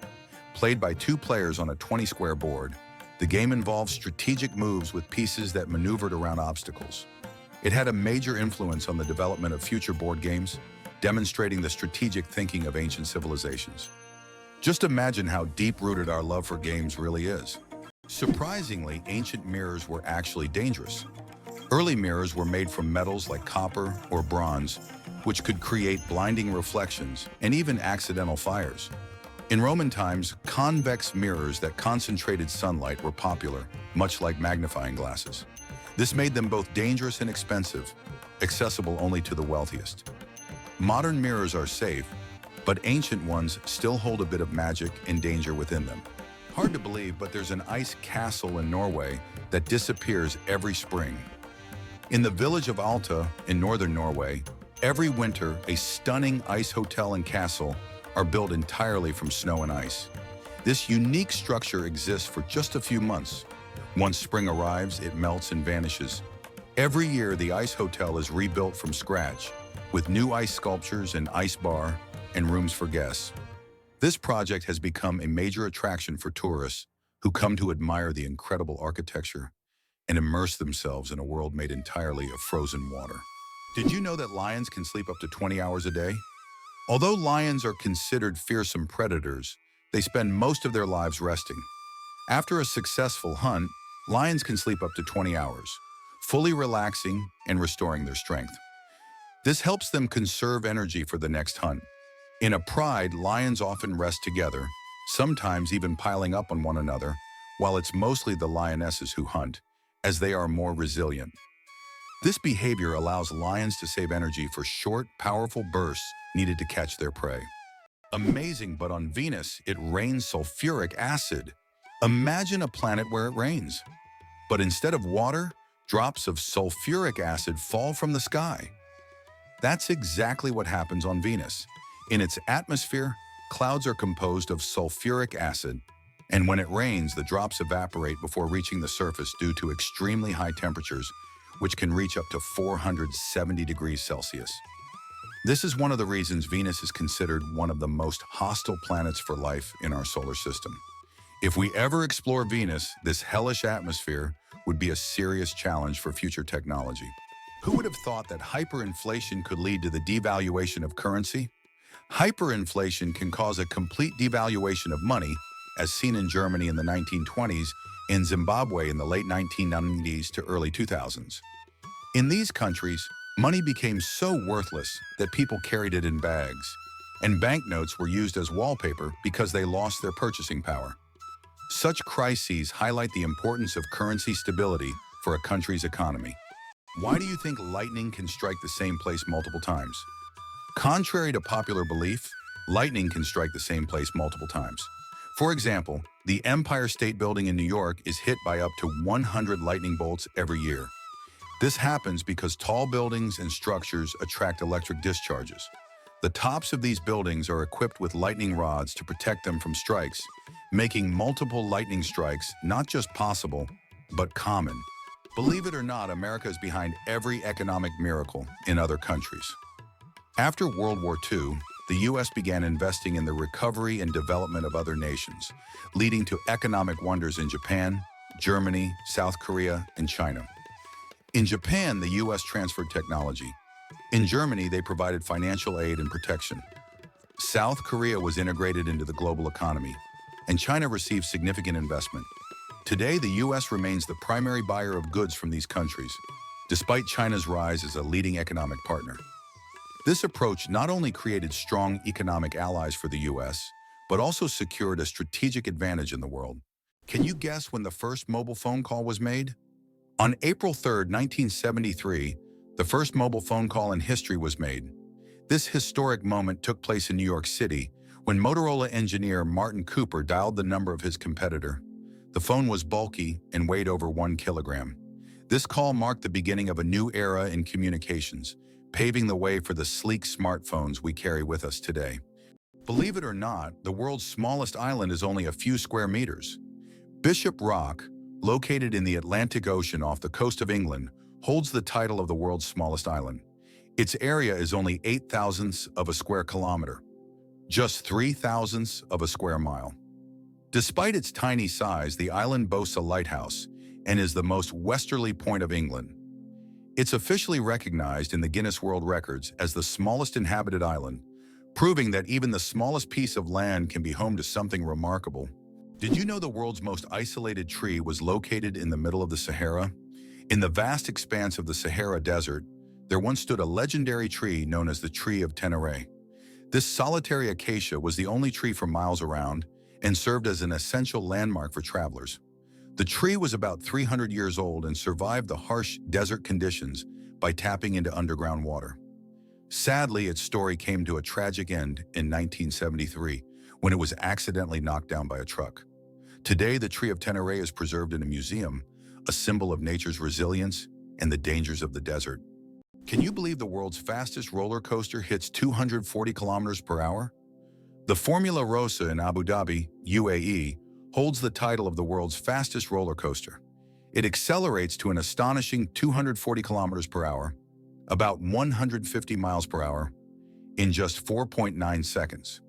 Played by 2 players on a 20-square board, the game involved strategic moves with pieces that maneuvered around obstacles. It had a major influence on the development of future board games, demonstrating the strategic thinking of ancient civilizations. Just imagine how deep-rooted our love for games really is. Surprisingly, ancient mirrors were actually dangerous. Early mirrors were made from metals like copper or bronze, which could create blinding reflections and even accidental fires. In Roman times, convex mirrors that concentrated sunlight were popular, much like magnifying glasses. This made them both dangerous and expensive, accessible only to the wealthiest. Modern mirrors are safe, but ancient ones still hold a bit of magic and danger within them. Hard to believe, but there's an ice castle in Norway that disappears every spring. In the village of Alta in northern Norway, every winter a stunning ice hotel and castle are built entirely from snow and ice. This unique structure exists for just a few months. Once spring arrives, it melts and vanishes. Every year, the ice hotel is rebuilt from scratch, with new ice sculptures, an ice bar, and rooms for guests. This project has become a major attraction for tourists who come to admire the incredible architecture and immerse themselves in a world made entirely of frozen water. Did you know that lions can sleep up to 20 hours a day? Although lions are considered fearsome predators, they spend most of their lives resting. After a successful hunt, lions can sleep up to 20 hours, fully relaxing and restoring their strength. This helps them conserve energy for the next hunt. In a pride, lions often rest together, sometimes even piling up on one another, while it's mostly the lionesses who hunt, as they are more resilient. This behavior allows lions to save energy for short, powerful bursts needed to catch their prey. Amazing, but on Venus, it rains sulfuric acid. Imagine a planet where it rains. But instead of water, drops of sulfuric acid fall from the sky. That's exactly what happens on Venus. In its atmosphere, clouds are composed of sulfuric acid, and when it rains, the drops evaporate before reaching the surface due to extremely high temperatures, which can reach up to 470 degrees Celsius. This is one of the reasons Venus is considered one of the most hostile planets for life in our solar system. If we ever explore Venus, this hellish atmosphere would be a serious challenge for future technology. Who would have thought that hyperinflation could lead to the devaluation of currency? Hyperinflation can cause a complete devaluation of money, as seen in Germany in the 1920s and Zimbabwe in the late 1990s to early 2000s. In these countries, money became so worthless that people carried it in bags, and banknotes were used as wallpaper because they lost their purchasing power. Such crises highlight the importance of currency stability for a country's economy. Why do you think lightning can strike the same place multiple times? Contrary to popular belief, lightning can strike the same place multiple times. For example, the Empire State Building in New York is hit by up to 100 lightning bolts every year. This happens because tall buildings and structures attract electric discharges. The tops of these buildings are equipped with lightning rods to protect them from strikes, making multiple lightning strikes not just possible, but common. Believe it or not, America is behind every economic miracle in other countries. After World War II, the U.S. began investing in the recovery and development of other nations, leading to economic wonders in Japan, Germany, South Korea, and China. In Japan, the U.S. transferred technology. In Germany, they provided financial aid and protection. South Korea was integrated into the global economy, and China received significant investment. Today, the U.S. remains the primary buyer of goods from these countries, despite China's rise as a leading economic partner. This approach not only created strong economic allies for the U.S., but also secured a strategic advantage in the world. Can you guess when the first mobile phone call was made? On April 3, 1973, the first mobile phone call in history was made. This historic moment took place in New York City when Motorola engineer Martin Cooper dialed the number of his competitor. The phone was bulky and weighed over 1 kilogram. This call marked the beginning of a new era in communications, paving the way for the sleek smartphones we carry with us today. Believe it or not, the world's smallest island is only a few square meters. Bishop Rock, located in the Atlantic Ocean off the coast of England, holds the title of the world's smallest island. Its area is only 8 thousandths of a square kilometer, just 3 thousandths of a square mile. Despite its tiny size, the island boasts a lighthouse and is the most westerly point of England. It's officially recognized in the Guinness World Records as the smallest inhabited island, proving that even the smallest piece of land can be home to something remarkable. Did you know the world's most isolated tree was located in the middle of the Sahara? In the vast expanse of the Sahara Desert, there once stood a legendary tree known as the Tree of Tenere. This solitary acacia was the only tree for miles around and served as an essential landmark for travelers. The tree was about 300 years old and survived the harsh desert conditions by tapping into underground water. Sadly, its story came to a tragic end in 1973 when it was accidentally knocked down by a truck. Today, the tree of Tenere is preserved in a museum, a symbol of nature's resilience and the dangers of the desert. Can you believe the world's fastest roller coaster hits 240 kilometers per hour? The Formula Rossa in Abu Dhabi, UAE, holds the title of the world's fastest roller coaster. It accelerates to an astonishing 240 kilometers per hour, about 150 miles per hour, in just 4.9 seconds.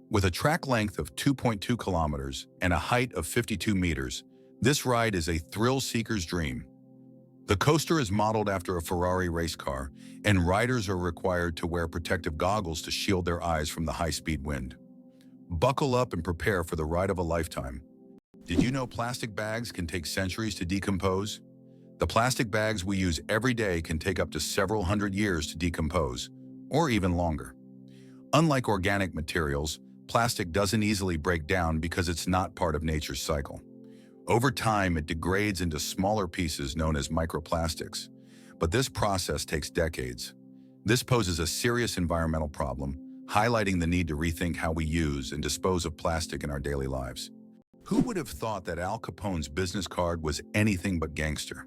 With a track length of 2.2 kilometers and a height of 52 meters, this ride is a thrill-seeker's dream. The coaster is modeled after a Ferrari race car, and riders are required to wear protective goggles to shield their eyes from the high-speed wind. Buckle up and prepare for the ride of a lifetime. Did you know plastic bags can take centuries to decompose? The plastic bags we use every day can take up to several hundred years to decompose, or even longer. Unlike organic materials, plastic doesn't easily break down because it's not part of nature's cycle. Over time, it degrades into smaller pieces known as microplastics, but this process takes decades. This poses a serious environmental problem, highlighting the need to rethink how we use and dispose of plastic in our daily lives. Who would have thought that Al Capone's business card was anything but gangster?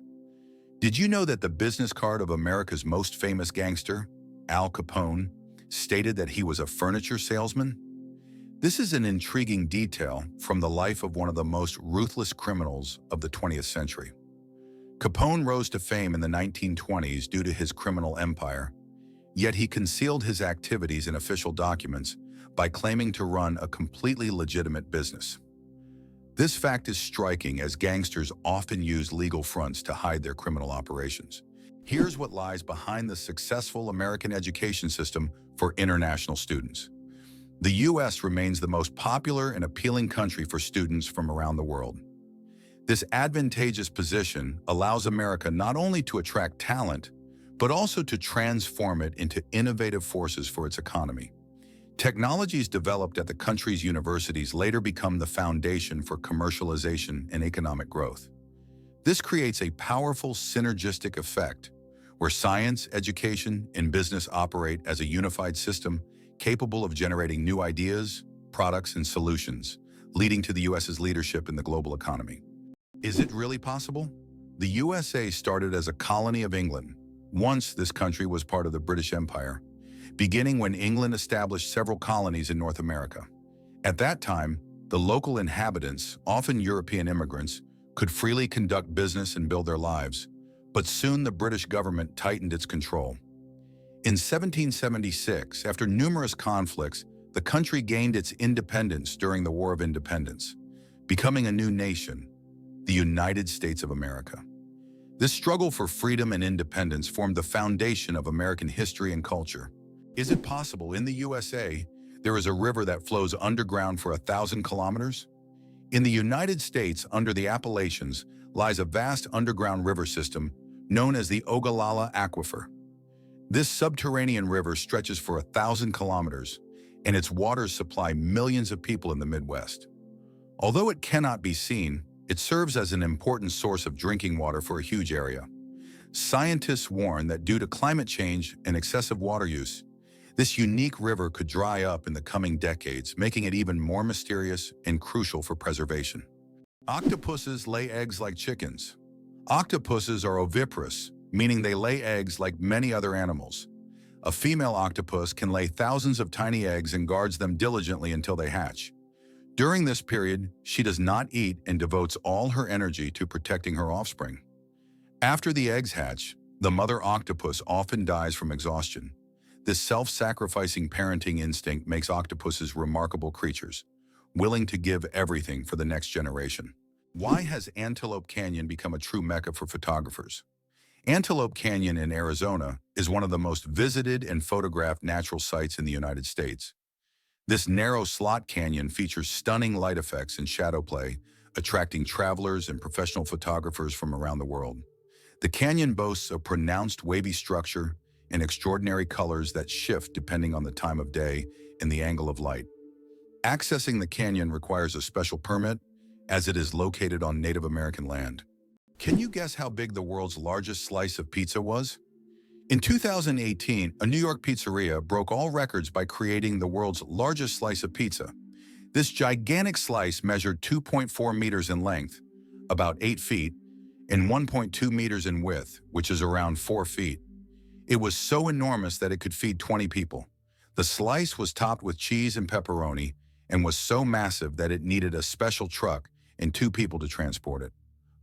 Did you know that the business card of America's most famous gangster, Al Capone, stated that he was a furniture salesman? This is an intriguing detail from the life of one of the most ruthless criminals of the 20th century. Capone rose to fame in the 1920s due to his criminal empire, yet he concealed his activities in official documents by claiming to run a completely legitimate business. This fact is striking as gangsters often use legal fronts to hide their criminal operations. Here's what lies behind the successful American education system for international students. The U.S. remains the most popular and appealing country for students from around the world. This advantageous position allows America not only to attract talent, but also to transform it into innovative forces for its economy. Technologies developed at the country's universities later become the foundation for commercialization and economic growth. This creates a powerful synergistic effect where science, education, and business operate as a unified system capable of generating new ideas, products, and solutions, leading to the U.S.'s leadership in the global economy. Is it really possible? The USA started as a colony of England. Once, this country was part of the British Empire, beginning when England established several colonies in North America. At that time, the local inhabitants, often European immigrants, could freely conduct business and build their lives, but soon the British government tightened its control. In 1776, after numerous conflicts, the country gained its independence during the War of Independence, becoming a new nation, the United States of America. This struggle for freedom and independence formed the foundation of American history and culture. Is it possible in the USA there is a river that flows underground for 1,000 kilometers? In the United States, under the Appalachians, lies a vast underground river system known as the Ogallala Aquifer. This subterranean river stretches for 1,000 kilometers, and its waters supply millions of people in the Midwest. Although it cannot be seen, it serves as an important source of drinking water for a huge area. Scientists warn that due to climate change and excessive water use, this unique river could dry up in the coming decades, making it even more mysterious and crucial for preservation. Octopuses lay eggs like chickens. Octopuses are oviparous, meaning they lay eggs like many other animals. A female octopus can lay thousands of tiny eggs and guards them diligently until they hatch. During this period, she does not eat and devotes all her energy to protecting her offspring. After the eggs hatch, the mother octopus often dies from exhaustion. This self-sacrificing parenting instinct makes octopuses remarkable creatures, willing to give everything for the next generation. Why has Antelope Canyon become a true mecca for photographers? Antelope Canyon in Arizona is one of the most visited and photographed natural sites in the United States. This narrow slot canyon features stunning light effects and shadow play, attracting travelers and professional photographers from around the world. The canyon boasts a pronounced wavy structure and extraordinary colors that shift depending on the time of day and the angle of light. Accessing the canyon requires a special permit, as it is located on Native American land. Can you guess how big the world's largest slice of pizza was? In 2018, a New York pizzeria broke all records by creating the world's largest slice of pizza. This gigantic slice measured 2.4 meters in length, about 8 feet, and 1.2 meters in width, which is around 4 feet. It was so enormous that it could feed 20 people. The slice was topped with cheese and pepperoni and was so massive that it needed a special truck and 2 people to transport it.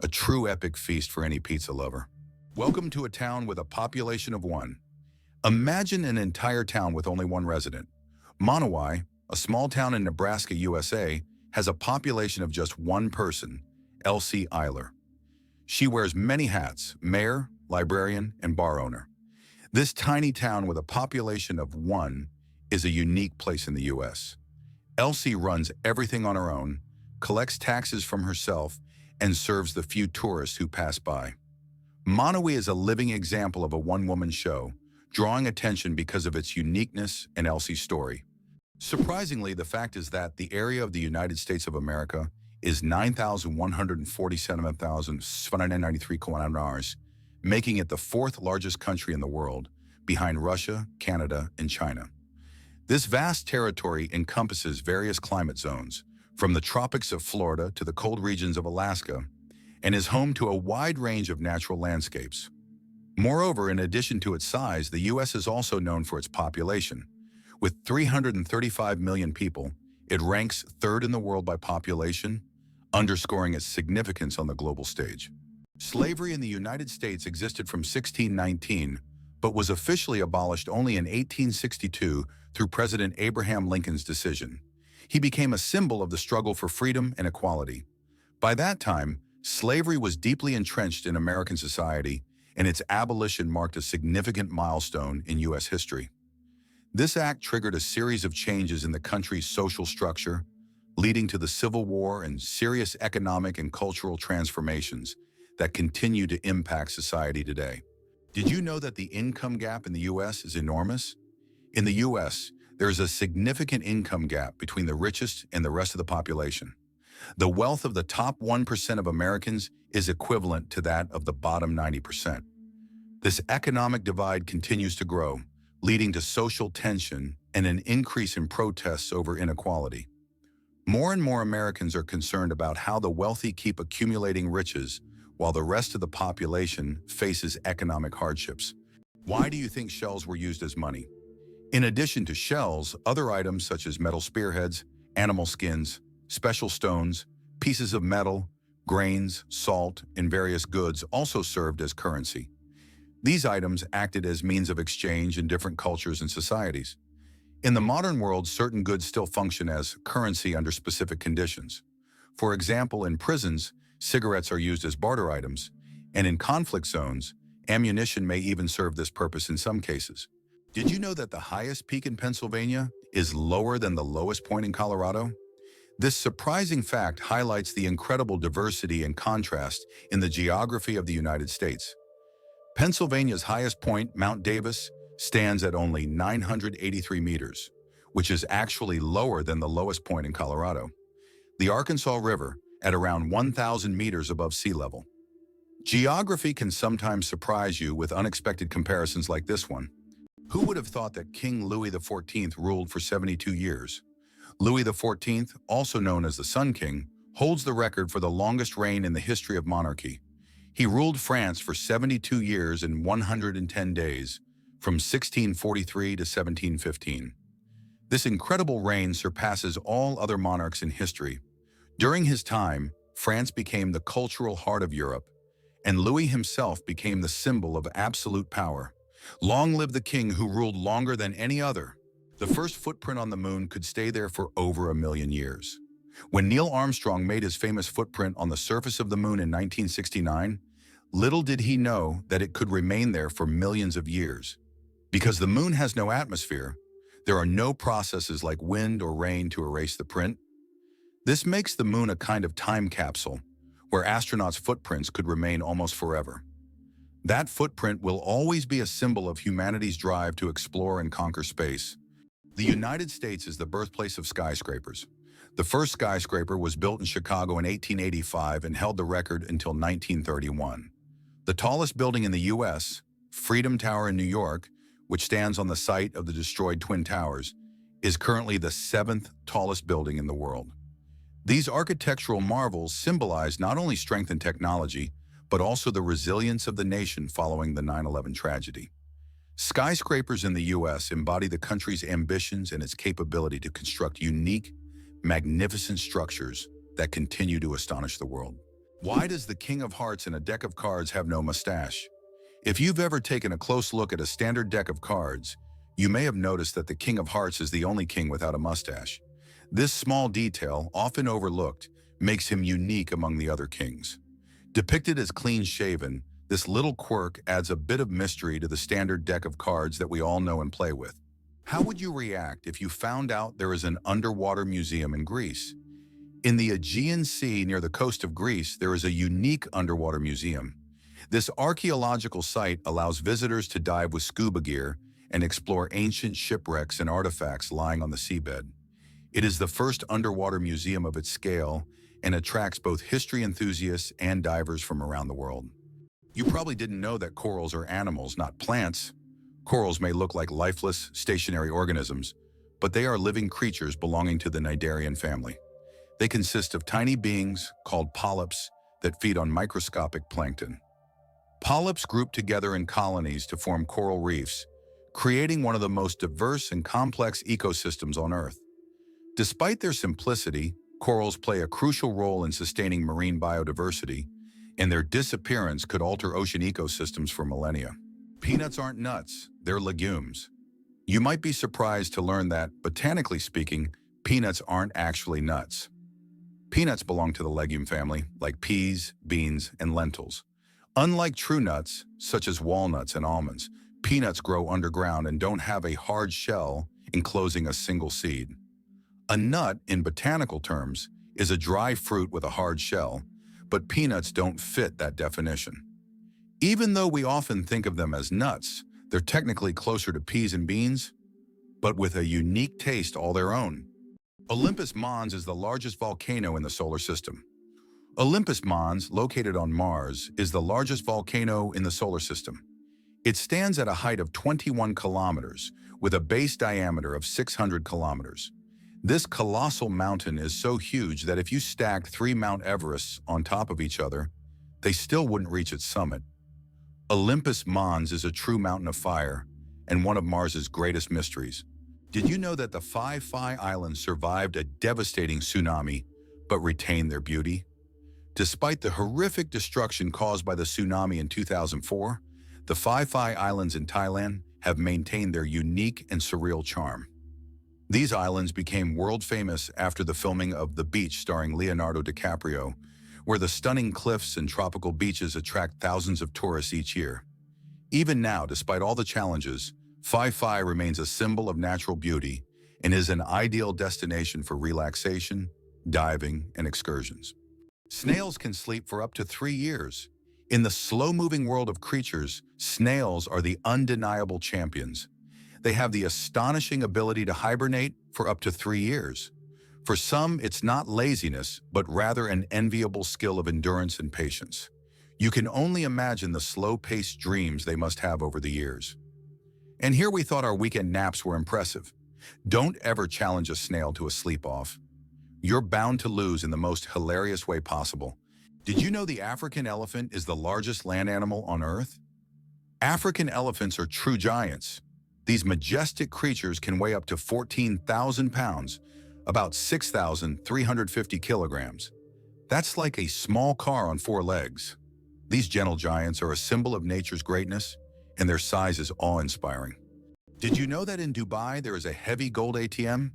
A true epic feast for any pizza lover. Welcome to a town with a population of 1. Imagine an entire town with only 1 resident. Monowai, a small town in Nebraska, USA, has a population of just 1 person, Elsie Eiler. She wears many hats: mayor, librarian, and bar owner. This tiny town with a population of 1 is a unique place in the U.S. Elsie runs everything on her own, collects taxes from herself, and serves the few tourists who pass by. Monowai is a living example of a one-woman show, drawing attention because of its uniqueness and Elsie's story. Surprisingly, the fact is that the area of the United States of America is 9,147,793 kilometers, making it the 4th largest country in the world, behind Russia, Canada, and China. This vast territory encompasses various climate zones, from the tropics of Florida to the cold regions of Alaska, and is home to a wide range of natural landscapes. Moreover, in addition to its size, the U.S. is also known for its population. With 335 million people, it ranks 3rd in the world by population, underscoring its significance on the global stage. Slavery in the United States existed from 1619, but was officially abolished only in 1862 through President Abraham Lincoln's decision. He became a symbol of the struggle for freedom and equality. By that time, slavery was deeply entrenched in American society, and its abolition marked a significant milestone in U.S. history. This act triggered a series of changes in the country's social structure, leading to the Civil War and serious economic and cultural transformations that continue to impact society today. Did you know that the income gap in the U.S. is enormous? In the U.S., there is a significant income gap between the richest and the rest of the population. The wealth of the top 1% of Americans is equivalent to that of the bottom 90%. This economic divide continues to grow, leading to social tension and an increase in protests over inequality. More and more Americans are concerned about how the wealthy keep accumulating riches while the rest of the population faces economic hardships. Why do you think shells were used as money? In addition to shells, other items such as metal spearheads, animal skins, special stones, pieces of metal, grains, salt, and various goods also served as currency. These items acted as means of exchange in different cultures and societies. In the modern world, certain goods still function as currency under specific conditions. For example, in prisons, cigarettes are used as barter items, and in conflict zones, ammunition may even serve this purpose in some cases. Did you know that the highest peak in Pennsylvania is lower than the lowest point in Colorado? This surprising fact highlights the incredible diversity and contrast in the geography of the United States. Pennsylvania's highest point, Mount Davis, stands at only 983 meters, which is actually lower than the lowest point in Colorado. The Arkansas River, at around 1,000 meters above sea level. Geography can sometimes surprise you with unexpected comparisons like this one. Who would have thought that King Louis XIV ruled for 72 years? Louis XIV, also known as the Sun King, holds the record for the longest reign in the history of monarchy. He ruled France for 72 years and 110 days, from 1643 to 1715. This incredible reign surpasses all other monarchs in history. During his time, France became the cultural heart of Europe, and Louis himself became the symbol of absolute power. Long live the king who ruled longer than any other. The first footprint on the moon could stay there for over 1,000,000 years. When Neil Armstrong made his famous footprint on the surface of the moon in 1969, little did he know that it could remain there for millions of years. Because the moon has no atmosphere, there are no processes like wind or rain to erase the print. This makes the moon a kind of time capsule, where astronauts' footprints could remain almost forever. That footprint will always be a symbol of humanity's drive to explore and conquer space. The United States is the birthplace of skyscrapers. The first skyscraper was built in Chicago in 1885 and held the record until 1931. The tallest building in the U.S., Freedom Tower in New York, which stands on the site of the destroyed Twin Towers, is currently the seventh tallest building in the world. These architectural marvels symbolize not only strength and technology, but also the resilience of the nation following the 9/11 tragedy. Skyscrapers in the U.S. embody the country's ambitions and its capability to construct unique, magnificent structures that continue to astonish the world. Why does the King of Hearts in a deck of cards have no mustache? If you've ever taken a close look at a standard deck of cards, you may have noticed that the King of Hearts is the only king without a mustache. This small detail, often overlooked, makes him unique among the other kings. Depicted as clean-shaven, this little quirk adds a bit of mystery to the standard deck of cards that we all know and play with. How would you react if you found out there is an underwater museum in Greece? In the Aegean Sea near the coast of Greece, there is a unique underwater museum. This archaeological site allows visitors to dive with scuba gear and explore ancient shipwrecks and artifacts lying on the seabed. It is the first underwater museum of its scale and attracts both history enthusiasts and divers from around the world. You probably didn't know that corals are animals, not plants. Corals may look like lifeless, stationary organisms, but they are living creatures belonging to the Cnidarian family. They consist of tiny beings called polyps that feed on microscopic plankton. Polyps group together in colonies to form coral reefs, creating one of the most diverse and complex ecosystems on Earth. Despite their simplicity, corals play a crucial role in sustaining marine biodiversity, and their disappearance could alter ocean ecosystems for millennia. Peanuts aren't nuts, they're legumes. You might be surprised to learn that, botanically speaking, peanuts aren't actually nuts. Peanuts belong to the legume family, like peas, beans, and lentils. Unlike true nuts, such as walnuts and almonds, peanuts grow underground and don't have a hard shell enclosing a single seed. A nut, in botanical terms, is a dry fruit with a hard shell, but peanuts don't fit that definition. Even though we often think of them as nuts, they're technically closer to peas and beans, but with a unique taste all their own. Olympus Mons is the largest volcano in the solar system. Olympus Mons, located on Mars, is the largest volcano in the solar system. It stands at a height of 21 kilometers, with a base diameter of 600 kilometers. This colossal mountain is so huge that if you stacked 3 Mount Everests on top of each other, they still wouldn't reach its summit. Olympus Mons is a true mountain of fire and one of Mars's greatest mysteries. Did you know that the Phi Islands survived a devastating tsunami but retained their beauty? Despite the horrific destruction caused by the tsunami in 2004, the Phi Islands in Thailand have maintained their unique and surreal charm. These islands became world famous after the filming of The Beach starring Leonardo DiCaprio, where the stunning cliffs and tropical beaches attract thousands of tourists each year. Even now, despite all the challenges, Phi remains a symbol of natural beauty and is an ideal destination for relaxation, diving, and excursions. Snails can sleep for up to 3 years. In the slow-moving world of creatures, snails are the undeniable champions. They have the astonishing ability to hibernate for up to 3 years. For some, it's not laziness, but rather an enviable skill of endurance and patience. You can only imagine the slow-paced dreams they must have over the years. And here we thought our weekend naps were impressive. Don't ever challenge a snail to a sleep-off. You're bound to lose in the most hilarious way possible. Did you know the African elephant is the largest land animal on Earth? African elephants are true giants. These majestic creatures can weigh up to 14,000 pounds, about 6,350 kilograms. That's like a small car on 4 legs. These gentle giants are a symbol of nature's greatness, and their size is awe-inspiring. Did you know that in Dubai there is a heavy gold ATM?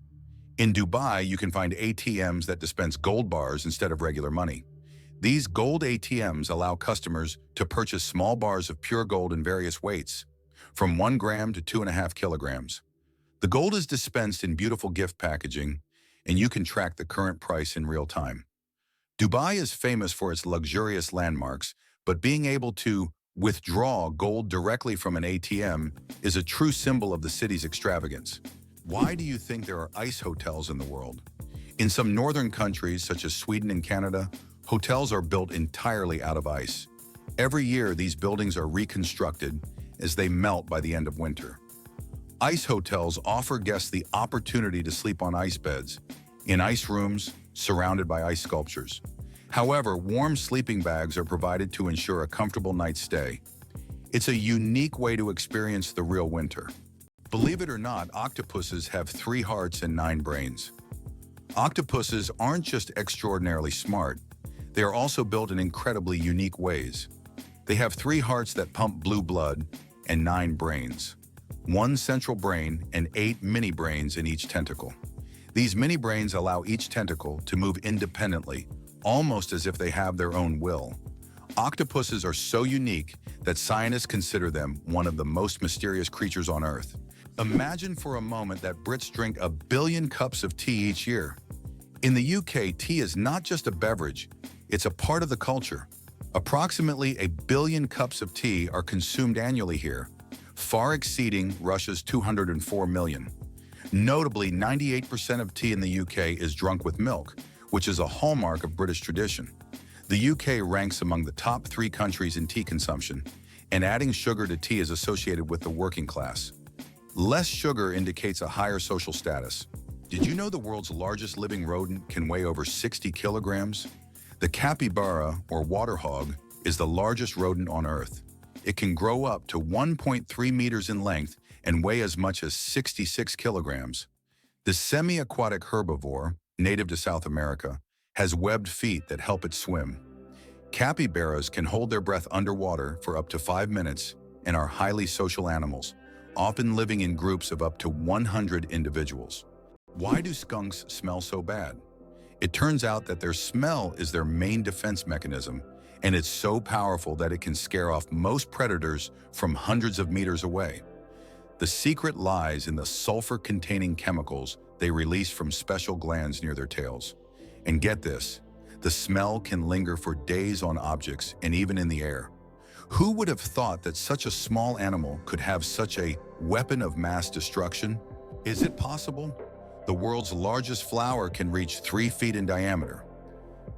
In Dubai, you can find ATMs that dispense gold bars instead of regular money. These gold ATMs allow customers to purchase small bars of pure gold in various weights, from 1 gram to 2.5 kilograms. The gold is dispensed in beautiful gift packaging, and you can track the current price in real time. Dubai is famous for its luxurious landmarks, but being able to withdraw gold directly from an ATM is a true symbol of the city's extravagance. Why do you think there are ice hotels in the world? In some northern countries, such as Sweden and Canada, hotels are built entirely out of ice. Every year, these buildings are reconstructed as they melt by the end of winter. Ice hotels offer guests the opportunity to sleep on ice beds, in ice rooms, surrounded by ice sculptures. However, warm sleeping bags are provided to ensure a comfortable night's stay. It's a unique way to experience the real winter. Believe it or not, octopuses have 3 hearts and 9 brains. Octopuses aren't just extraordinarily smart, they are also built in incredibly unique ways. They have 3 hearts that pump blue blood and 9 brains. 1 central brain and 8 mini brains in each tentacle. These mini brains allow each tentacle to move independently, almost as if they have their own will. Octopuses are so unique that scientists consider them one of the most mysterious creatures on Earth. Imagine for a moment that Brits drink 1 billion cups of tea each year. In the UK, tea is not just a beverage, it's a part of the culture. Approximately 1 billion cups of tea are consumed annually here, far exceeding Russia's 204 million. Notably, 98% of tea in the UK is drunk with milk, which is a hallmark of British tradition. The UK ranks among the top 3 countries in tea consumption, and adding sugar to tea is associated with the working class. Less sugar indicates a higher social status. Did you know the world's largest living rodent can weigh over 60 kilograms? The capybara, or water hog, is the largest rodent on Earth. It can grow up to 1.3 meters in length and weigh as much as 66 kilograms. The semi-aquatic herbivore, native to South America, has webbed feet that help it swim. Capybaras can hold their breath underwater for up to 5 minutes and are highly social animals, often living in groups of up to 100 individuals. Why do skunks smell so bad? It turns out that their smell is their main defense mechanism, and it's so powerful that it can scare off most predators from hundreds of meters away. The secret lies in the sulfur-containing chemicals they release from special glands near their tails. And get this, the smell can linger for days on objects and even in the air. Who would have thought that such a small animal could have such a weapon of mass destruction? Is it possible? The world's largest flower can reach 3 feet in diameter.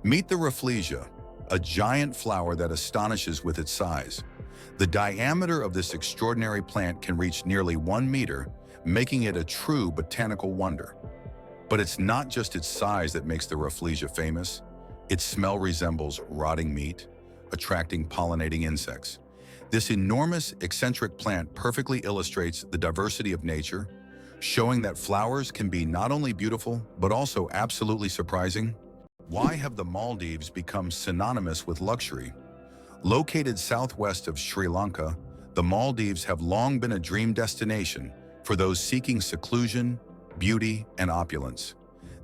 Meet the Rafflesia, a giant flower that astonishes with its size. The diameter of this extraordinary plant can reach nearly 1 meter, making it a true botanical wonder. But it's not just its size that makes the Rafflesia famous. Its smell resembles rotting meat, attracting pollinating insects. This enormous, eccentric plant perfectly illustrates the diversity of nature, showing that flowers can be not only beautiful, but also absolutely surprising. Why have the Maldives become synonymous with luxury? Located southwest of Sri Lanka, the Maldives have long been a dream destination for those seeking seclusion, beauty, and opulence.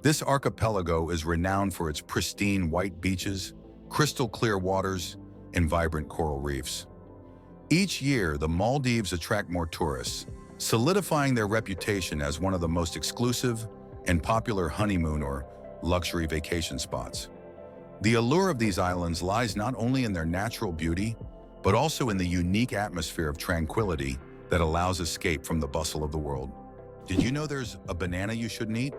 This archipelago is renowned for its pristine white beaches, crystal clear waters, and vibrant coral reefs. Each year, the Maldives attract more tourists, solidifying their reputation as one of the most exclusive and popular honeymoon or luxury vacation spots. The allure of these islands lies not only in their natural beauty, but also in the unique atmosphere of tranquility that allows escape from the bustle of the world. Did you know there's a banana you shouldn't eat?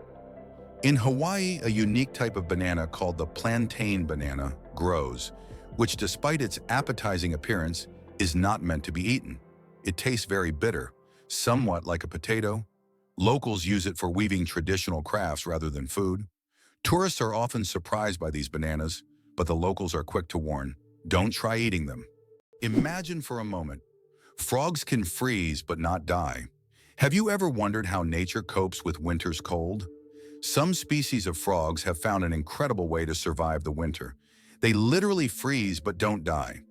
In Hawaii, a unique type of banana called the plantain banana grows, which despite its appetizing appearance, is not meant to be eaten. It tastes very bitter, somewhat like a potato. Locals use it for weaving traditional crafts rather than food. Tourists are often surprised by these bananas, but the locals are quick to warn, don't try eating them. Imagine for a moment, frogs can freeze but not die. Have you ever wondered how nature copes with winter's cold? Some species of frogs have found an incredible way to survive the winter. They literally freeze but don't die.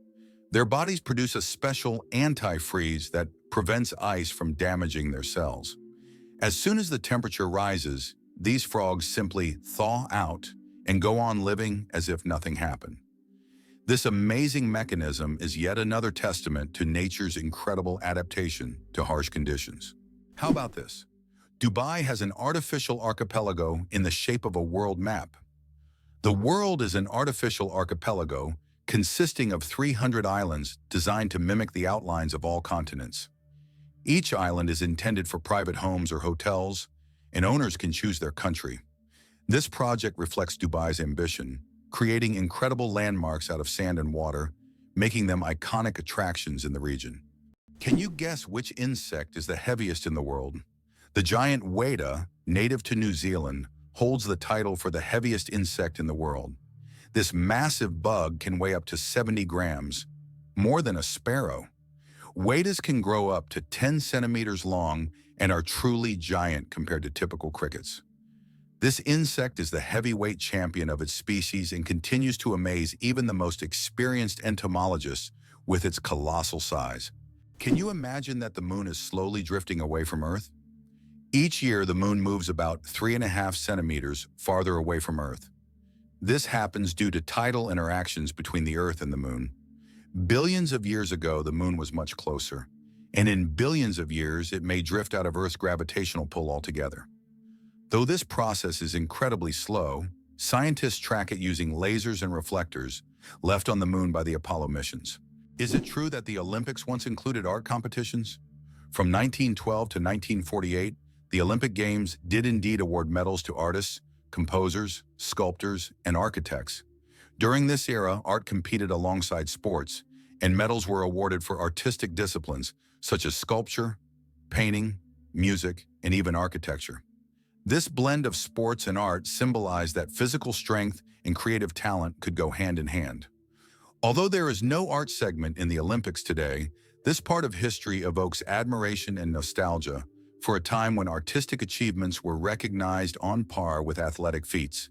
Their bodies produce a special antifreeze that prevents ice from damaging their cells. As soon as the temperature rises, these frogs simply thaw out and go on living as if nothing happened. This amazing mechanism is yet another testament to nature's incredible adaptation to harsh conditions. How about this? Dubai has an artificial archipelago in the shape of a world map. The world is an artificial archipelago consisting of 300 islands designed to mimic the outlines of all continents. Each island is intended for private homes or hotels, and owners can choose their country. This project reflects Dubai's ambition, creating incredible landmarks out of sand and water, making them iconic attractions in the region. Can you guess which insect is the heaviest in the world? The giant weta, native to New Zealand, holds the title for the heaviest insect in the world. This massive bug can weigh up to 70 grams, more than a sparrow. Wetas can grow up to 10 centimeters long and are truly giant compared to typical crickets. This insect is the heavyweight champion of its species and continues to amaze even the most experienced entomologists with its colossal size. Can you imagine that the moon is slowly drifting away from Earth? Each year, the moon moves about 3.5 centimeters farther away from Earth. This happens due to tidal interactions between the Earth and the moon. Billions of years ago, the moon was much closer, and in billions of years, it may drift out of Earth's gravitational pull altogether. Though this process is incredibly slow, scientists track it using lasers and reflectors left on the moon by the Apollo missions. Is it true that the Olympics once included art competitions? From 1912 to 1948, the Olympic Games did indeed award medals to artists, composers, sculptors, and architects. During this era, art competed alongside sports, and medals were awarded for artistic disciplines such as sculpture, painting, music, and even architecture. This blend of sports and art symbolized that physical strength and creative talent could go hand in hand. Although there is no art segment in the Olympics today, this part of history evokes admiration and nostalgia for a time when artistic achievements were recognized on par with athletic feats.